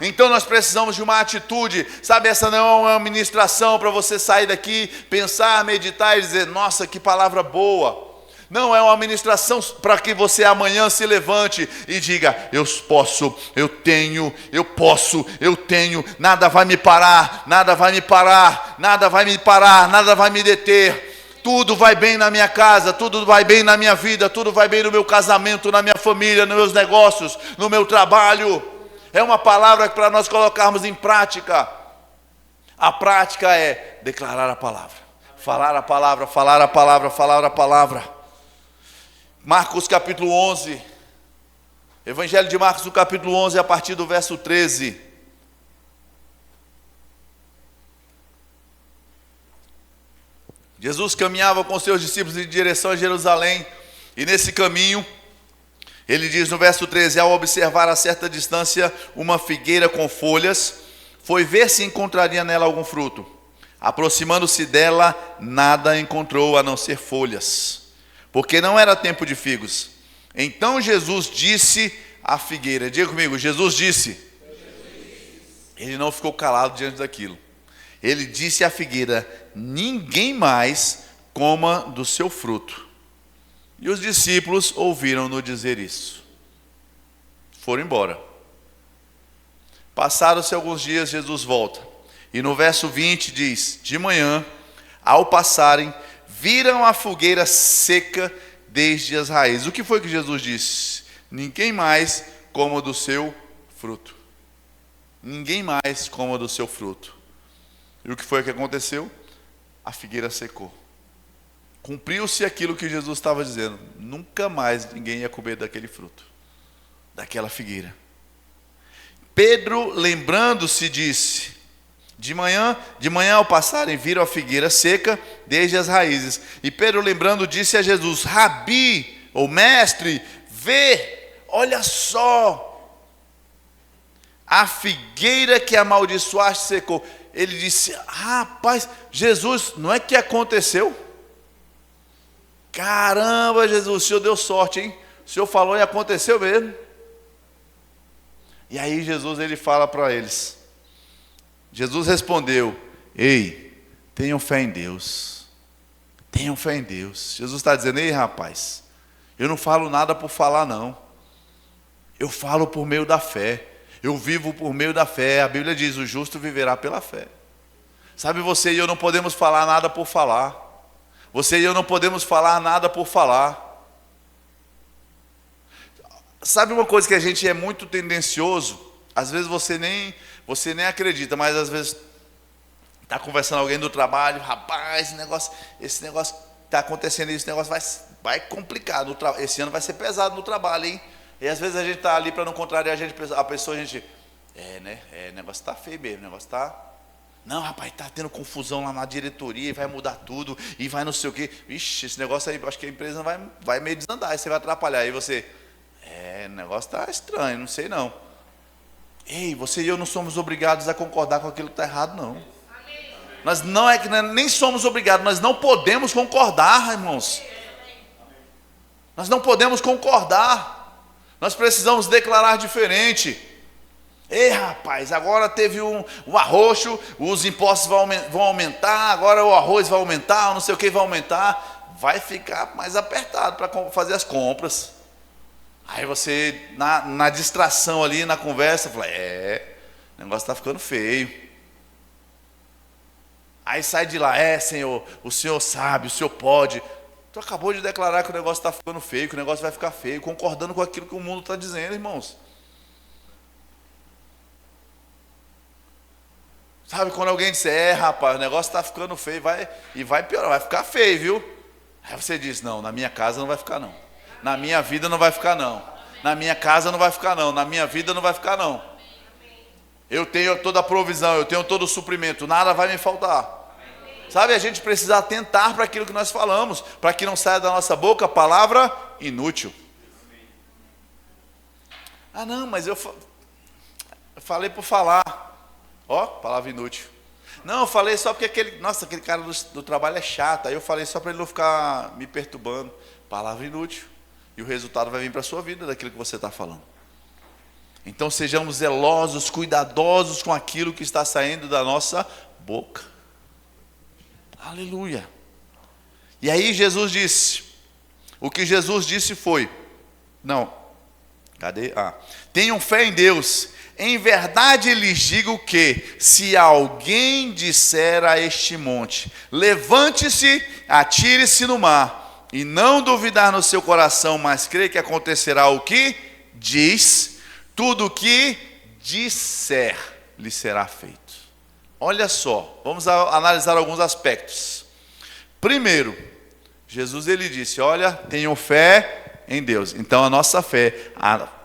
Então nós precisamos de uma atitude, sabe? Essa não é uma ministração para você sair daqui, pensar, meditar e dizer: nossa, que palavra boa. Não é uma ministração para que você amanhã se levante e diga: eu posso, eu tenho, eu posso, eu tenho, nada vai me parar, nada vai me parar, nada vai me parar, nada vai me deter. Tudo vai bem na minha casa, tudo vai bem na minha vida, tudo vai bem no meu casamento, na minha família, nos meus negócios, no meu trabalho. É uma palavra para nós colocarmos em prática. A prática é declarar a palavra, falar a palavra, falar a palavra, falar a palavra. Marcos capítulo 11. Evangelho de Marcos, no capítulo 11, a partir do verso 13. Jesus caminhava com seus discípulos em direção a Jerusalém. E nesse caminho, ele diz no verso 13: ao observar a certa distância uma figueira com folhas, foi ver se encontraria nela algum fruto. Aproximando-se dela, nada encontrou a não ser folhas, porque não era tempo de figos. Então Jesus disse à figueira, diga comigo, Jesus disse. Ele não ficou calado diante daquilo. Ele disse à figueira: ninguém mais coma do seu fruto. E os discípulos ouviram-no dizer isso. Foram embora. Passaram-se alguns dias, Jesus volta. E no verso 20 diz: de manhã, ao passarem, viram a fogueira seca desde as raízes. O que foi que Jesus disse? Ninguém mais coma do seu fruto. Ninguém mais coma do seu fruto. E o que foi que aconteceu? A figueira secou. Cumpriu-se aquilo que Jesus estava dizendo: nunca mais ninguém ia comer daquele fruto, daquela figueira. Pedro, lembrando-se, disse: de manhã ao passarem, viram a figueira seca desde as raízes. E Pedro, lembrando, disse a Jesus: Rabi, ou mestre, vê, olha só, a figueira que amaldiçoaste secou. Ele disse: rapaz, Jesus, não é que aconteceu? Caramba, Jesus, o Senhor deu sorte, hein? O Senhor falou e aconteceu mesmo. E aí Jesus, ele fala para eles. Jesus respondeu: ei, tenham fé em Deus. Tenham fé em Deus. Jesus está dizendo: ei, rapaz, eu não falo nada por falar, não. Eu falo por meio da fé. Eu vivo por meio da fé. A Bíblia diz, o justo viverá pela fé. Sabe, você e eu não podemos falar nada por falar. Você e eu não podemos falar nada por falar. Sabe uma coisa que a gente é muito tendencioso? Às vezes você nem acredita, mas às vezes está conversando com alguém do trabalho, rapaz, esse negócio está acontecendo, esse negócio vai complicar, esse ano vai ser pesado no trabalho, hein? E às vezes a gente está ali para não contrariar a pessoa, o negócio está feio mesmo, o negócio está... Não, rapaz, está tendo confusão lá na diretoria, e vai mudar tudo, e vai não sei o quê. Vixe, esse negócio aí, acho que a empresa vai meio desandar, aí você vai atrapalhar, aí você... o negócio está estranho, não sei não. Ei, você e eu não somos obrigados a concordar com aquilo que está errado, não. Nós nem somos obrigados, nós não podemos concordar, irmãos. Nós não podemos concordar. Nós precisamos declarar diferente. Ei, rapaz, agora teve um arroxo, os impostos vão aumentar, agora o arroz vai aumentar, não sei o que vai aumentar. Vai ficar mais apertado para fazer as compras. Aí você, na distração ali, na conversa, fala, o negócio está ficando feio. Aí sai de lá, Senhor, o Senhor sabe, o Senhor pode. Tu acabou de declarar que o negócio está ficando feio, que o negócio vai ficar feio, concordando com aquilo que o mundo está dizendo, irmãos. Sabe, quando alguém disser, rapaz, o negócio está ficando feio, vai piorar, vai ficar feio, viu? Aí você diz, não, na minha casa não vai ficar não. Na minha vida não vai ficar não. Na minha casa não vai ficar não. Na minha vida não vai ficar não. Eu tenho toda a provisão, eu tenho todo o suprimento, nada vai me faltar. Sabe, a gente precisa atentar para aquilo que nós falamos, para que não saia da nossa boca palavra inútil. Ah não, mas eu falei por falar. Ó, palavra inútil. Não, eu falei só porque aquele cara do trabalho é chato, aí eu falei só para ele não ficar me perturbando. Palavra inútil. E o resultado vai vir para a sua vida daquilo que você está falando. Então sejamos zelosos, cuidadosos com aquilo que está saindo da nossa boca. Aleluia. E aí Jesus disse, o que Jesus disse foi, tenham fé em Deus. Em verdade lhes digo que, se alguém disser a este monte, levante-se, atire-se no mar, e não duvidar no seu coração, mas crer que acontecerá o que diz, tudo o que disser lhe será feito. Olha só, vamos analisar alguns aspectos. Primeiro, Jesus ele disse, olha, tenham fé em Deus. Então a nossa fé,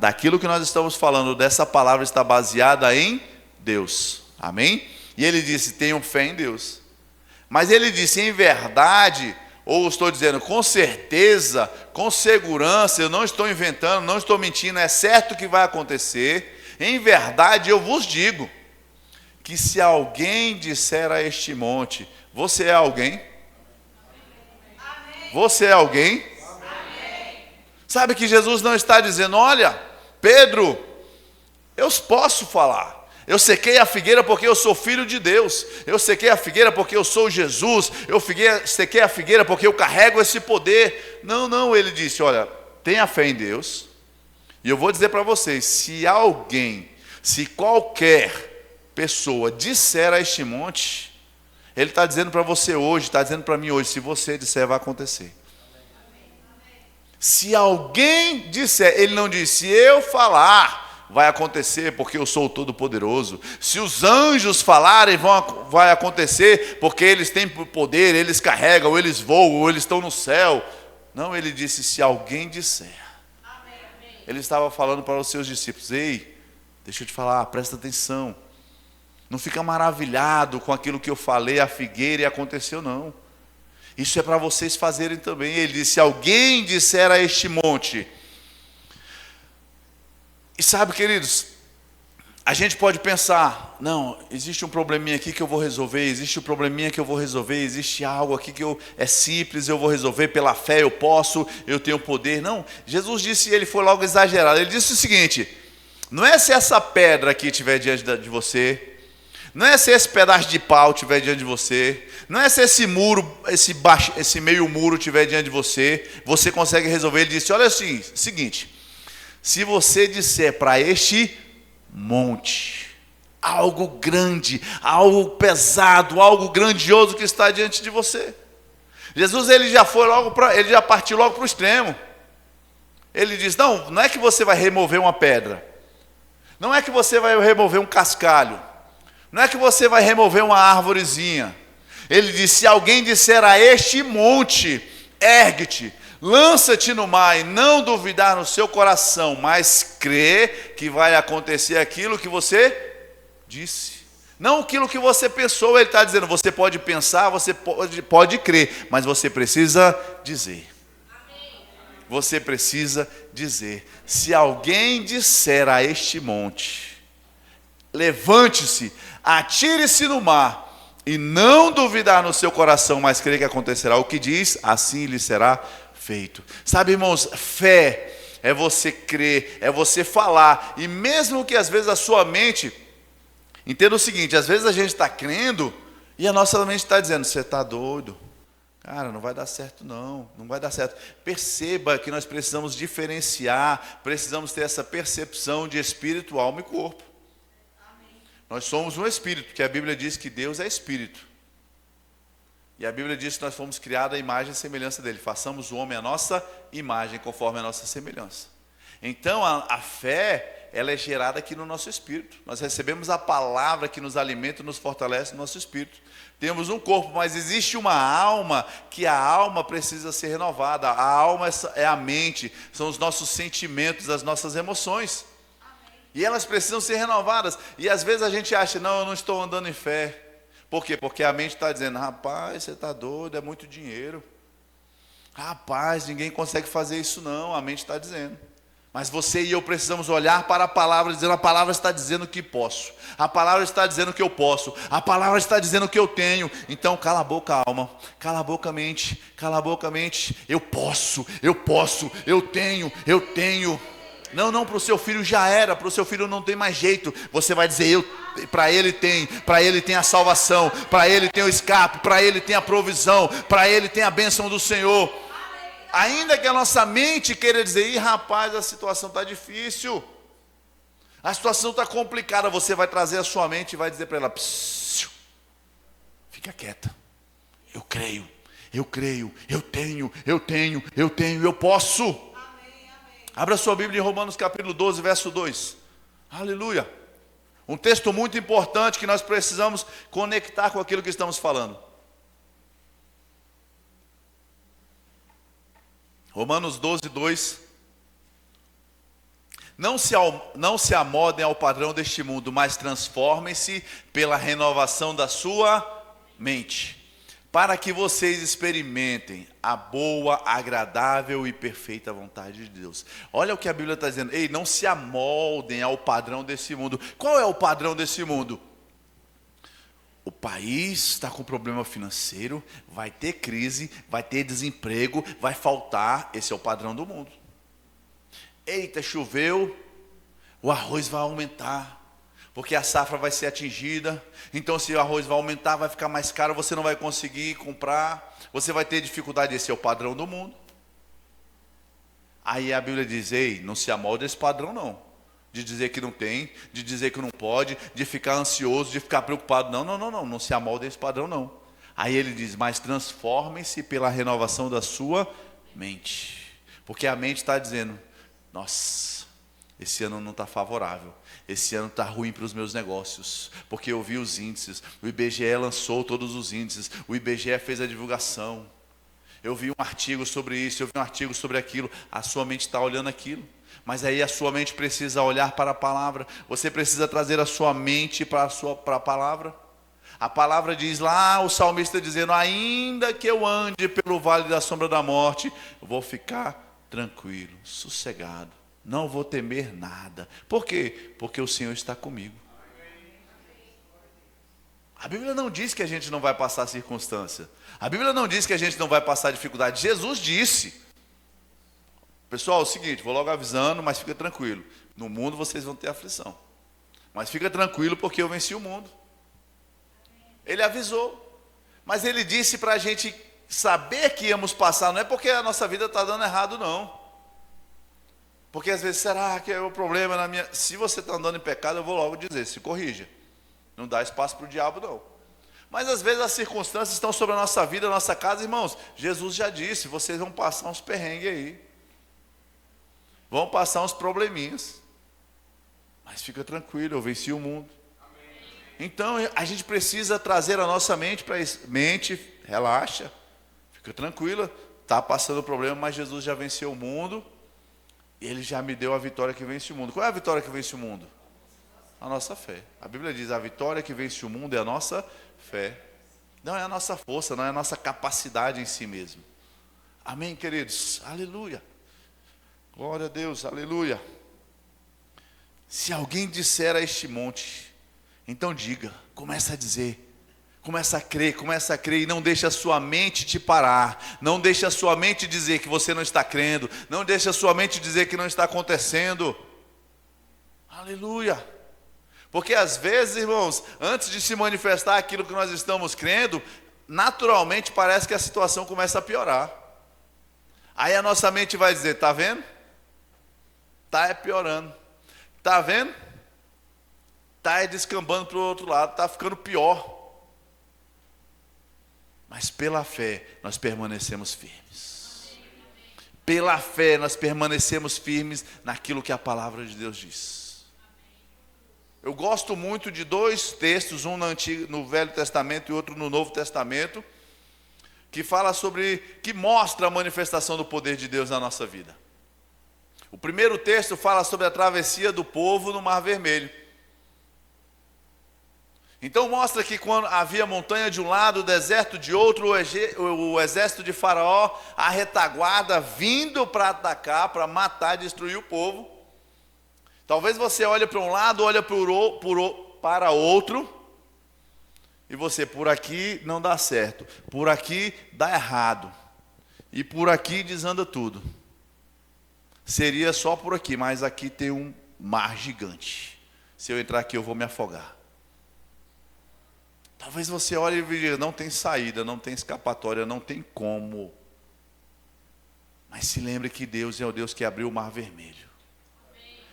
daquilo que nós estamos falando, dessa palavra está baseada em Deus. Amém? E ele disse, tenham fé em Deus. Mas ele disse, em verdade, ou estou dizendo, com certeza, com segurança, eu não estou inventando, não estou mentindo, é certo que vai acontecer. Em verdade, eu vos digo, que se alguém disser a este monte, você é alguém? Amém. Você é alguém? Amém. Sabe que Jesus não está dizendo, olha, Pedro, eu posso falar. Eu sequei a figueira porque eu sou filho de Deus. Eu sequei a figueira porque eu sou Jesus. Eu sequei a figueira porque eu carrego esse poder. Não, ele disse, olha, tenha fé em Deus. E eu vou dizer para vocês, se qualquer pessoa disser a este monte, ele está dizendo para você hoje, está dizendo para mim hoje, se você disser, vai acontecer. Se alguém disser, ele não disse, se eu falar, vai acontecer porque eu sou o Todo-Poderoso. Se os anjos falarem, vai acontecer porque eles têm poder, eles carregam, ou eles voam, ou eles estão no céu. Não, ele disse, se alguém disser. Ele estava falando para os seus discípulos, ei, deixa eu te falar, presta atenção. Não fica maravilhado com aquilo que eu falei, a figueira, e aconteceu, não. Isso é para vocês fazerem também. Ele disse, se alguém disser a este monte. E sabe, queridos, a gente pode pensar, não, existe um probleminha aqui que eu vou resolver, existe um probleminha que eu vou resolver, existe algo aqui que é simples, eu vou resolver pela fé, eu posso, eu tenho poder. Não, Jesus disse, ele foi logo exagerado, ele disse o seguinte, não é se essa pedra aqui estiver diante de você, não é se esse pedaço de pau estiver diante de você, não é se esse muro, esse meio muro estiver diante de você, você consegue resolver. Ele disse, olha assim, seguinte, Se você disser para este monte, algo grande, algo pesado, algo grandioso que está diante de você. Jesus, ele já partiu logo para o extremo. Ele diz: não é que você vai remover uma pedra, não é que você vai remover um cascalho, não é que você vai remover uma árvorezinha. Ele diz: se alguém disser a este monte, ergue-te, lança-te no mar, e não duvidar no seu coração, mas crer que vai acontecer aquilo que você disse. Não aquilo que você pensou. Ele está dizendo: você pode pensar, você pode crer, mas você precisa dizer. Você precisa dizer. Se alguém disser a este monte, levante-se, atire-se no mar, e não duvidar no seu coração, mas crer que acontecerá o que diz, assim lhe será feito. Sabe, irmãos, fé é você crer, é você falar, e mesmo que às vezes a sua mente, entenda o seguinte, às vezes a gente está crendo, e a nossa mente está dizendo: você está doido, cara, não vai dar certo não vai dar certo. Perceba que nós precisamos diferenciar, precisamos ter essa percepção de espírito, alma e corpo. Nós somos um espírito, porque a Bíblia diz que Deus é espírito. E a Bíblia diz que nós fomos criados à imagem e semelhança dele. Façamos o homem à nossa imagem, conforme a nossa semelhança. Então a fé, ela é gerada aqui no nosso espírito. Nós recebemos a palavra que nos alimenta e nos fortalece no nosso espírito. Temos um corpo, mas existe uma alma, que a alma precisa ser renovada. A alma é a mente, são os nossos sentimentos, as nossas emoções. E elas precisam ser renovadas. E às vezes a gente acha: não, eu não estou andando em fé. Por quê? Porque a mente está dizendo: rapaz, você está doido, é muito dinheiro. Rapaz, ninguém consegue fazer isso não. A mente está dizendo. Mas você e eu precisamos olhar para a palavra, dizendo: a palavra está dizendo que posso. A palavra está dizendo que eu posso. A palavra está dizendo que eu tenho. Então cala a boca, alma. Cala a boca, mente. Cala a boca, mente. Eu posso, eu tenho. Não, para o seu filho já era, para o seu filho não tem mais jeito. Você vai dizer: para ele tem a salvação, para ele tem o escape, para ele tem a provisão, para ele tem a bênção do Senhor. Ainda que a nossa mente queira dizer: rapaz, a situação está difícil, a situação está complicada, você vai trazer a sua mente e vai dizer para ela: fica quieta, eu creio, eu tenho, eu posso. Abra sua Bíblia em Romanos capítulo 12, verso 2. Aleluia. Um texto muito importante que nós precisamos conectar com aquilo que estamos falando. Romanos 12, 2. Não se amodem ao padrão deste mundo, mas transformem-se pela renovação da sua mente, para que vocês experimentem a boa, agradável e perfeita vontade de Deus. Olha o que a Bíblia está dizendo: ei, não se amoldem ao padrão desse mundo. Qual é o padrão desse mundo? O país está com problema financeiro, vai ter crise, vai ter desemprego, vai faltar. Esse é o padrão do mundo. Eita, choveu, o arroz vai aumentar, porque a safra vai ser atingida. Então, se o arroz vai aumentar, vai ficar mais caro, você não vai conseguir comprar, você vai ter dificuldade. Esse é o padrão do mundo. Aí a Bíblia diz: ei, não se amolde esse padrão não, de dizer que não tem, de dizer que não pode, de ficar ansioso, de ficar preocupado. Não se amolde esse padrão não. Aí ele diz: mas transformem-se pela renovação da sua mente, porque a mente está dizendo: nossa, esse ano não está favorável, esse ano está ruim para os meus negócios, porque eu vi os índices, o IBGE lançou todos os índices, o IBGE fez a divulgação, eu vi um artigo sobre isso, eu vi um artigo sobre aquilo. A sua mente está olhando aquilo, mas aí a sua mente precisa olhar para a palavra. Você precisa trazer a sua mente para a palavra. A palavra diz lá, o salmista dizendo: ainda que eu ande pelo vale da sombra da morte, eu vou ficar tranquilo, sossegado, não vou temer nada. Por quê? Porque o Senhor está comigo. A Bíblia não diz que a gente não vai passar circunstância. A Bíblia não diz que a gente não vai passar dificuldade. Jesus disse. Pessoal, é o seguinte, vou logo avisando, mas fica tranquilo. No mundo vocês vão ter aflição. Mas fica tranquilo, porque eu venci o mundo. Ele avisou. Mas ele disse para a gente saber que íamos passar. Não é porque a nossa vida está dando errado, não. Porque às vezes, será que é o problema na minha... Se você está andando em pecado, eu vou logo dizer, se corrija. Não dá espaço para o diabo, não. Mas às vezes as circunstâncias estão sobre a nossa vida, a nossa casa, irmãos. Jesus já disse, vocês vão passar uns perrengues aí. Vão passar uns probleminhas. Mas fica tranquilo, eu venci o mundo. Então a gente precisa trazer a nossa mente para isso. Mente, relaxa, fica tranquila. Está passando o problema, mas Jesus já venceu o mundo. E Ele já me deu a vitória que vence o mundo. Qual é a vitória que vence o mundo? A nossa fé. A Bíblia diz, a vitória que vence o mundo é a nossa fé. Não é a nossa força, não é a nossa capacidade em si mesmo. Amém, queridos? Aleluia. Glória a Deus, aleluia. Se alguém disser a este monte, então diga, começa a dizer, começa a crer e não deixe a sua mente te parar. Não deixe a sua mente dizer que você não está crendo. Não deixe a sua mente dizer que não está acontecendo. Aleluia. Porque às vezes, irmãos, antes de se manifestar aquilo que nós estamos crendo, naturalmente parece que a situação começa a piorar. Aí a nossa mente vai dizer, está vendo? Está piorando. Está vendo? Está descambando para o outro lado, está ficando pior. Mas pela fé nós permanecemos firmes. Pela fé nós permanecemos firmes naquilo que a palavra de Deus diz. Eu gosto muito de dois textos, um no Velho Testamento e outro no Novo Testamento, que fala sobre, que mostra a manifestação do poder de Deus na nossa vida. O primeiro texto fala sobre a travessia do povo no Mar Vermelho. Então mostra que quando havia montanha de um lado, deserto de outro, o exército de Faraó, a retaguarda vindo para atacar, para matar e destruir o povo. Talvez você olhe para um lado, olhe para outro, e você, por aqui não dá certo, por aqui dá errado, e por aqui desanda tudo. Seria só por aqui, mas aqui tem um mar gigante. Se eu entrar aqui eu vou me afogar. Talvez você olhe e diga, não tem saída, não tem escapatória, não tem como. Mas se lembre que Deus é o Deus que abriu o Mar Vermelho.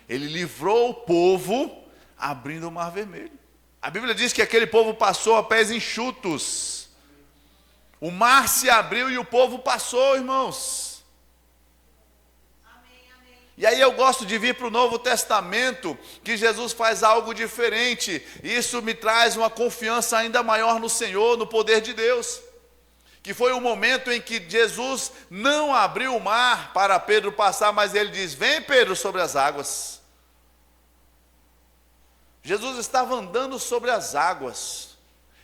Ele livrou o povo abrindo o Mar Vermelho. A Bíblia diz que aquele povo passou a pés enxutos. O mar se abriu e o povo passou, irmãos. E aí eu gosto de vir para o Novo Testamento, que Jesus faz algo diferente. Isso me traz uma confiança ainda maior no Senhor, no poder de Deus. Que foi o momento em que Jesus não abriu o mar para Pedro passar, mas ele diz, vem Pedro sobre as águas. Jesus estava andando sobre as águas.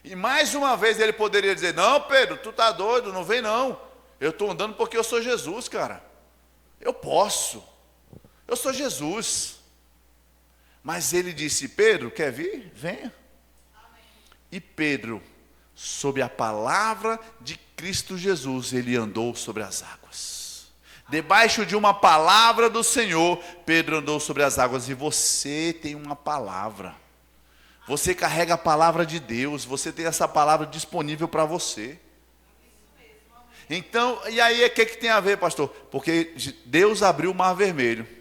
E mais uma vez ele poderia dizer, não Pedro, tu está doido, não vem não. Eu estou andando porque eu sou Jesus, cara. Eu posso. Eu sou Jesus. Mas ele disse, Pedro, quer vir? Venha. Amém. E Pedro, sob a palavra de Cristo Jesus, ele andou sobre as águas. Debaixo de uma palavra do Senhor, Pedro andou sobre as águas. E você tem uma palavra. Você carrega a palavra de Deus. Você tem essa palavra disponível para você. Então, e aí, o que tem a ver, pastor? Porque Deus abriu o Mar Vermelho.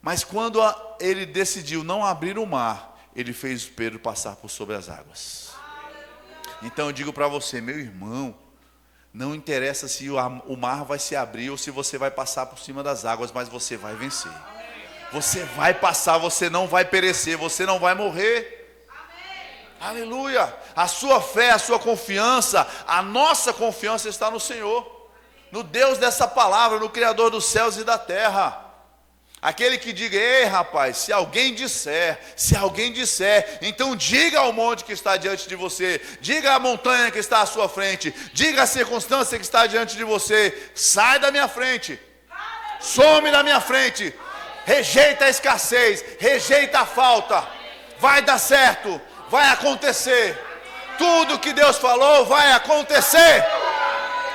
Mas quando ele decidiu não abrir o mar, ele fez Pedro passar por sobre as águas. Então eu digo para você, meu irmão, não interessa se o mar vai se abrir ou se você vai passar por cima das águas, mas você vai vencer. Você vai passar, você não vai perecer, você não vai morrer. Aleluia! A sua fé, a sua confiança, a nossa confiança está no Senhor, no Deus dessa palavra, no Criador dos céus e da terra. Aquele que diga, ei rapaz, se alguém disser, então diga ao monte que está diante de você, diga à montanha que está à sua frente, diga à circunstância que está diante de você, sai da minha frente, some da minha frente, rejeita a escassez, rejeita a falta, vai dar certo, vai acontecer, tudo que Deus falou vai acontecer,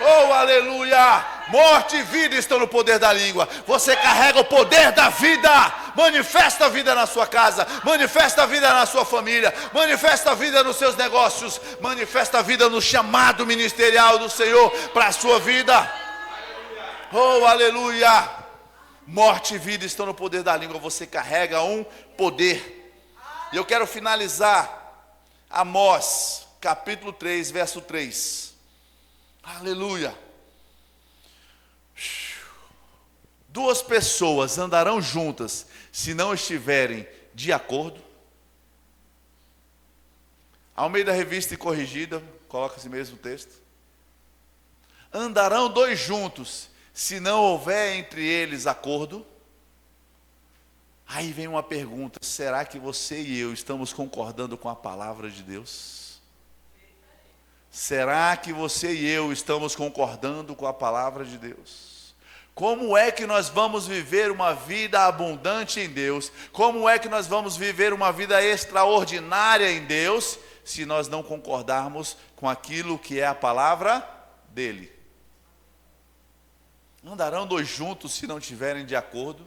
oh aleluia! Morte e vida estão no poder da língua. Você carrega o poder da vida. Manifesta a vida na sua casa. Manifesta a vida na sua família. Manifesta a vida nos seus negócios. Manifesta a vida no chamado ministerial do Senhor para a sua vida. Oh, aleluia. Morte e vida estão no poder da língua. Você carrega um poder. E eu quero finalizar Amós, capítulo 3, verso 3. Aleluia. Duas pessoas andarão juntas se não estiverem de acordo. Ao meio da revista e corrigida, coloca esse mesmo texto. Andarão dois juntos se não houver entre eles acordo. Aí vem uma pergunta: será que você e eu estamos concordando com a palavra de Deus? Será que você e eu estamos concordando com a palavra de Deus? Como é que nós vamos viver uma vida abundante em Deus? Como é que nós vamos viver uma vida extraordinária em Deus, se nós não concordarmos com aquilo que é a palavra dele? Andarão dois juntos se não estiverem de acordo?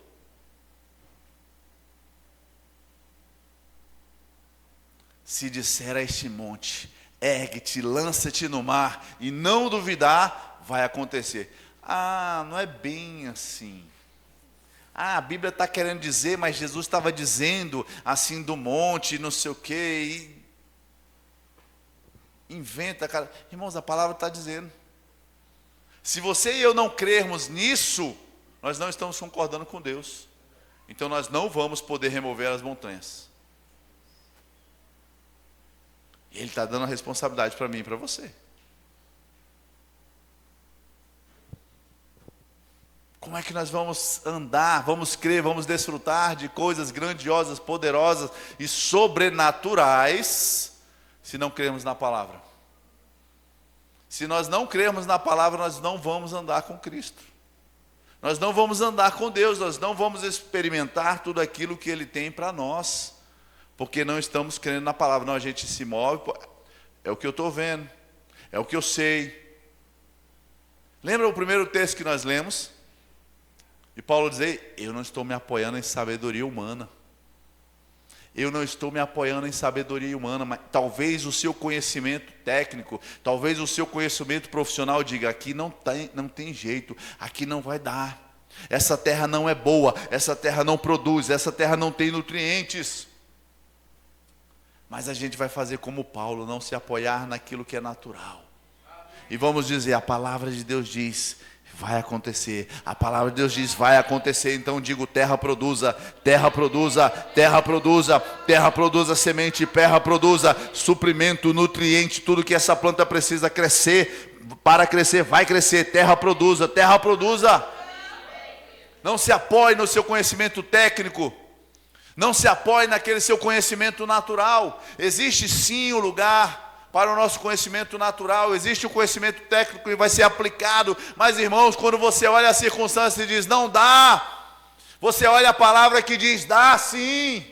Se disser a este monte, ergue-te, lança-te no mar, e não duvidar, vai acontecer. Ah, não é bem assim. Ah, a Bíblia está querendo dizer, mas Jesus estava dizendo assim do monte, não sei o quê. E inventa, cara. Irmãos, a palavra está dizendo. Se você e eu não crermos nisso, nós não estamos concordando com Deus. Então nós não vamos poder remover as montanhas. E Ele está dando a responsabilidade para mim e para você. Como é que nós vamos andar, vamos crer, vamos desfrutar de coisas grandiosas, poderosas e sobrenaturais, se não crermos na palavra? Se nós não crermos na palavra, nós não vamos andar com Cristo. Nós não vamos andar com Deus, nós não vamos experimentar tudo aquilo que Ele tem para nós, porque não estamos crendo na palavra. Não, a gente se move, é o que eu estou vendo, é o que eu sei. Lembra o primeiro texto que nós lemos? E Paulo dizia: eu não estou me apoiando em sabedoria humana. Eu não estou me apoiando em sabedoria humana, mas talvez o seu conhecimento técnico, talvez o seu conhecimento profissional diga: aqui não tem jeito, aqui não vai dar. Essa terra não é boa, essa terra não produz, essa terra não tem nutrientes. Mas a gente vai fazer como Paulo, não se apoiar naquilo que é natural. E vamos dizer: a palavra de Deus diz, vai acontecer. A palavra de Deus diz, vai acontecer. Então digo: terra produza, terra produza, terra produza, terra produza semente, terra produza suprimento, nutriente, tudo que essa planta precisa crescer, para crescer, vai crescer. Terra produza, terra produza. Não se apoie no seu conhecimento técnico, não se apoie naquele seu conhecimento natural. Existe sim um lugar para o nosso conhecimento natural, existe o conhecimento técnico que vai ser aplicado, mas irmãos, quando você olha a circunstância e diz não dá, você olha a palavra que diz dá sim,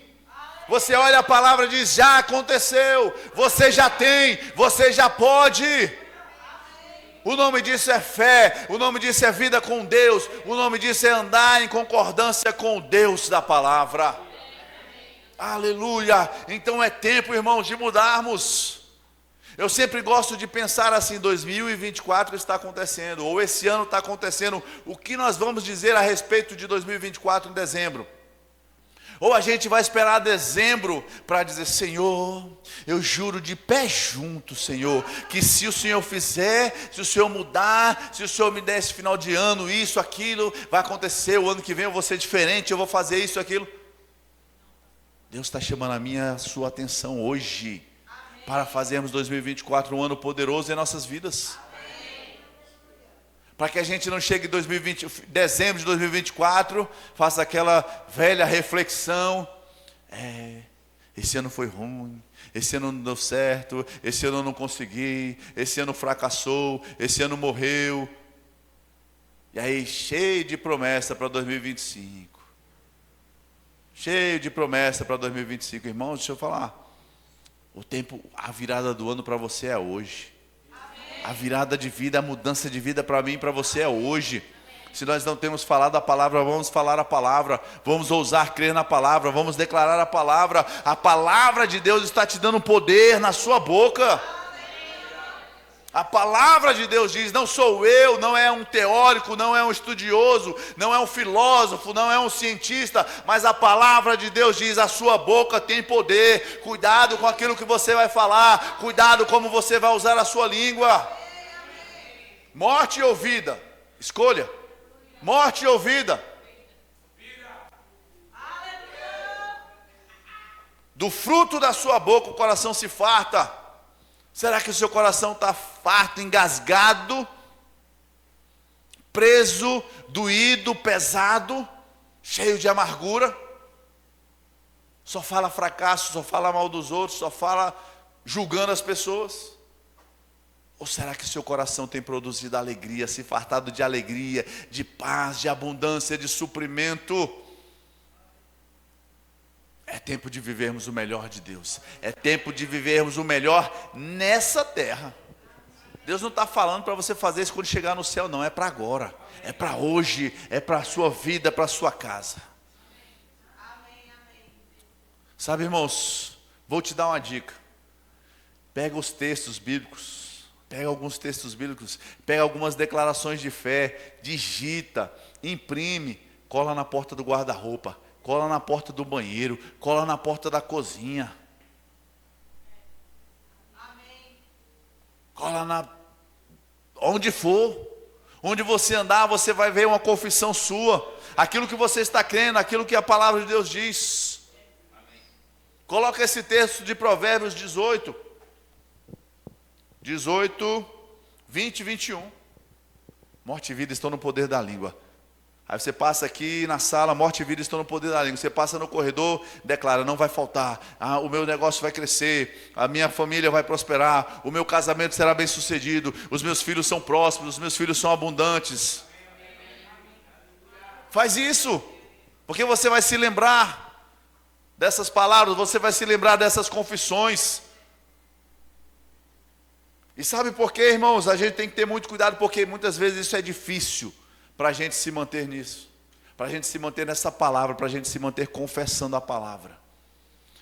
você olha a palavra e diz já aconteceu, você já tem, você já pode. O nome disso é fé, o nome disso é vida com Deus, o nome disso é andar em concordância com o Deus da palavra. Aleluia. Então é tempo, irmãos, de mudarmos. Eu sempre gosto de pensar assim: 2024 está acontecendo, ou esse ano está acontecendo, o que nós vamos dizer a respeito de 2024 em dezembro? Ou a gente vai esperar dezembro para dizer: Senhor, eu juro de pé junto, Senhor, que se o Senhor fizer, se o Senhor mudar, se o Senhor me der esse final de ano, isso, aquilo, vai acontecer, o ano que vem eu vou ser diferente, eu vou fazer isso, aquilo. Deus está chamando a minha, a sua atenção hoje, para fazermos 2024 um ano poderoso em nossas vidas. Para que a gente não chegue em dezembro de 2024, faça aquela velha reflexão: esse ano foi ruim, esse ano não deu certo, esse ano eu não consegui, esse ano fracassou, esse ano morreu. E aí, cheio de promessa para 2025. Cheio de promessa para 2025. Irmãos, deixa eu falar. O tempo, a virada do ano para você é hoje. Amém. A virada de vida, a mudança de vida para mim e para você é hoje. Amém. Se nós não temos falado a palavra, vamos falar a palavra. Vamos ousar crer na palavra, vamos declarar a palavra. A palavra de Deus está te dando poder na sua boca. Amém. A palavra de Deus diz, não sou eu, não é um teórico, não é um estudioso, não é um filósofo, não é um cientista, mas a palavra de Deus diz, a sua boca tem poder. Cuidado com aquilo que você vai falar, cuidado como você vai usar a sua língua. Morte ou vida? Escolha. Morte ou vida? Do fruto da sua boca o coração se farta. Será que o seu coração está farto, engasgado, preso, doído, pesado, cheio de amargura? Só fala fracasso, só fala mal dos outros, só fala julgando as pessoas? Ou será que o seu coração tem produzido alegria, se fartado de alegria, de paz, de abundância, de suprimento? É tempo de vivermos o melhor de Deus. É tempo de vivermos o melhor nessa terra. Deus não está falando para você fazer isso quando chegar no céu, não. É para agora. É para hoje. É para a sua vida, para a sua casa. Sabe, irmãos, vou te dar uma dica. Pega os textos bíblicos. Pega alguns textos bíblicos. Pega algumas declarações de fé. Digita. Imprime. Cola na porta do guarda-roupa. Cola na porta do banheiro, cola na porta da cozinha. Amém. Cola onde for. Onde você andar, você vai ver uma confissão sua. Aquilo que você está crendo, aquilo que a palavra de Deus diz. Amém. Coloca esse texto de Provérbios 18, 20 e 21. Morte e vida estão no poder da língua. Aí você passa aqui na sala, morte e vida estão no poder da língua. Você passa no corredor, declara, não vai faltar. O meu negócio vai crescer, a minha família vai prosperar, o meu casamento será bem sucedido, os meus filhos são prósperos, os meus filhos são abundantes. Faz isso, porque você vai se lembrar dessas palavras, você vai se lembrar dessas confissões. E sabe por quê, irmãos? A gente tem que ter muito cuidado, porque muitas vezes isso é difícil. Para a gente se manter nisso, para a gente se manter nessa palavra, para a gente se manter confessando a palavra.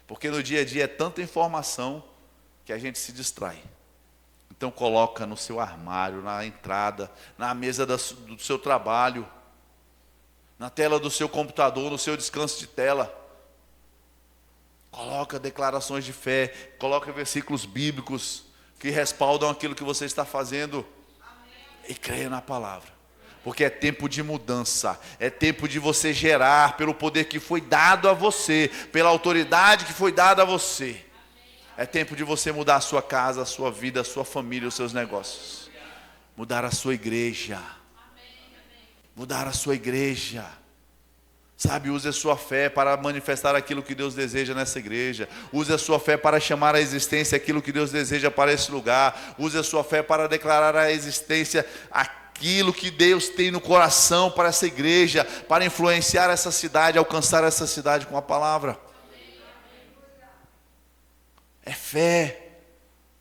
Porque no dia a dia é tanta informação que a gente se distrai. Então coloca no seu armário, na entrada, na mesa do seu trabalho, na tela do seu computador, no seu descanso de tela. Coloca declarações de fé, coloca versículos bíblicos que respaldam aquilo que você está fazendo. E creia na palavra. Porque é tempo de mudança, é tempo de você gerar pelo poder que foi dado a você, pela autoridade que foi dada a você. É tempo de você mudar a sua casa, a sua vida, a sua família, os seus negócios. Mudar a sua igreja. Mudar a sua igreja. Sabe, use a sua fé para manifestar aquilo que Deus deseja nessa igreja. Use a sua fé para chamar à existência aquilo que Deus deseja para esse lugar. Use a sua fé para declarar a existência aquilo que Deus tem no coração para essa igreja, para influenciar essa cidade, alcançar essa cidade com a palavra. É fé.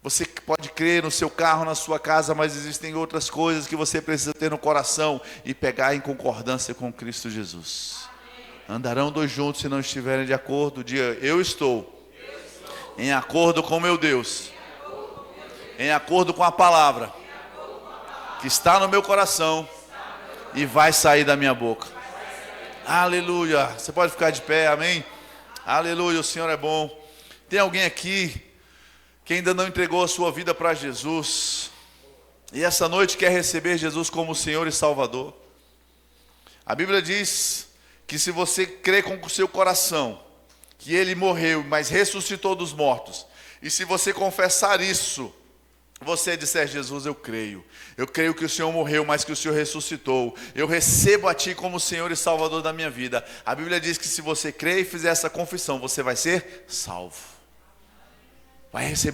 Você pode crer no seu carro, na sua casa, mas existem outras coisas que você precisa ter no coração e pegar em concordância com Cristo Jesus. Andarão dois juntos se não estiverem de acordo. Diga, eu estou em acordo com meu Deus, em acordo com a palavra que está no meu coração e vai sair da minha boca. Aleluia. Você pode ficar de pé, amém? Aleluia, o Senhor é bom. Tem alguém aqui que ainda não entregou a sua vida para Jesus e essa noite quer receber Jesus como Senhor e Salvador? A Bíblia diz que se você crê com o seu coração que Ele morreu, mas ressuscitou dos mortos, e se você confessar isso, você disser, Jesus, eu creio que o Senhor morreu, mas que o Senhor ressuscitou, eu recebo a Ti como Senhor e Salvador da minha vida. A Bíblia diz que se você crer e fizer essa confissão, você vai ser salvo, vai receber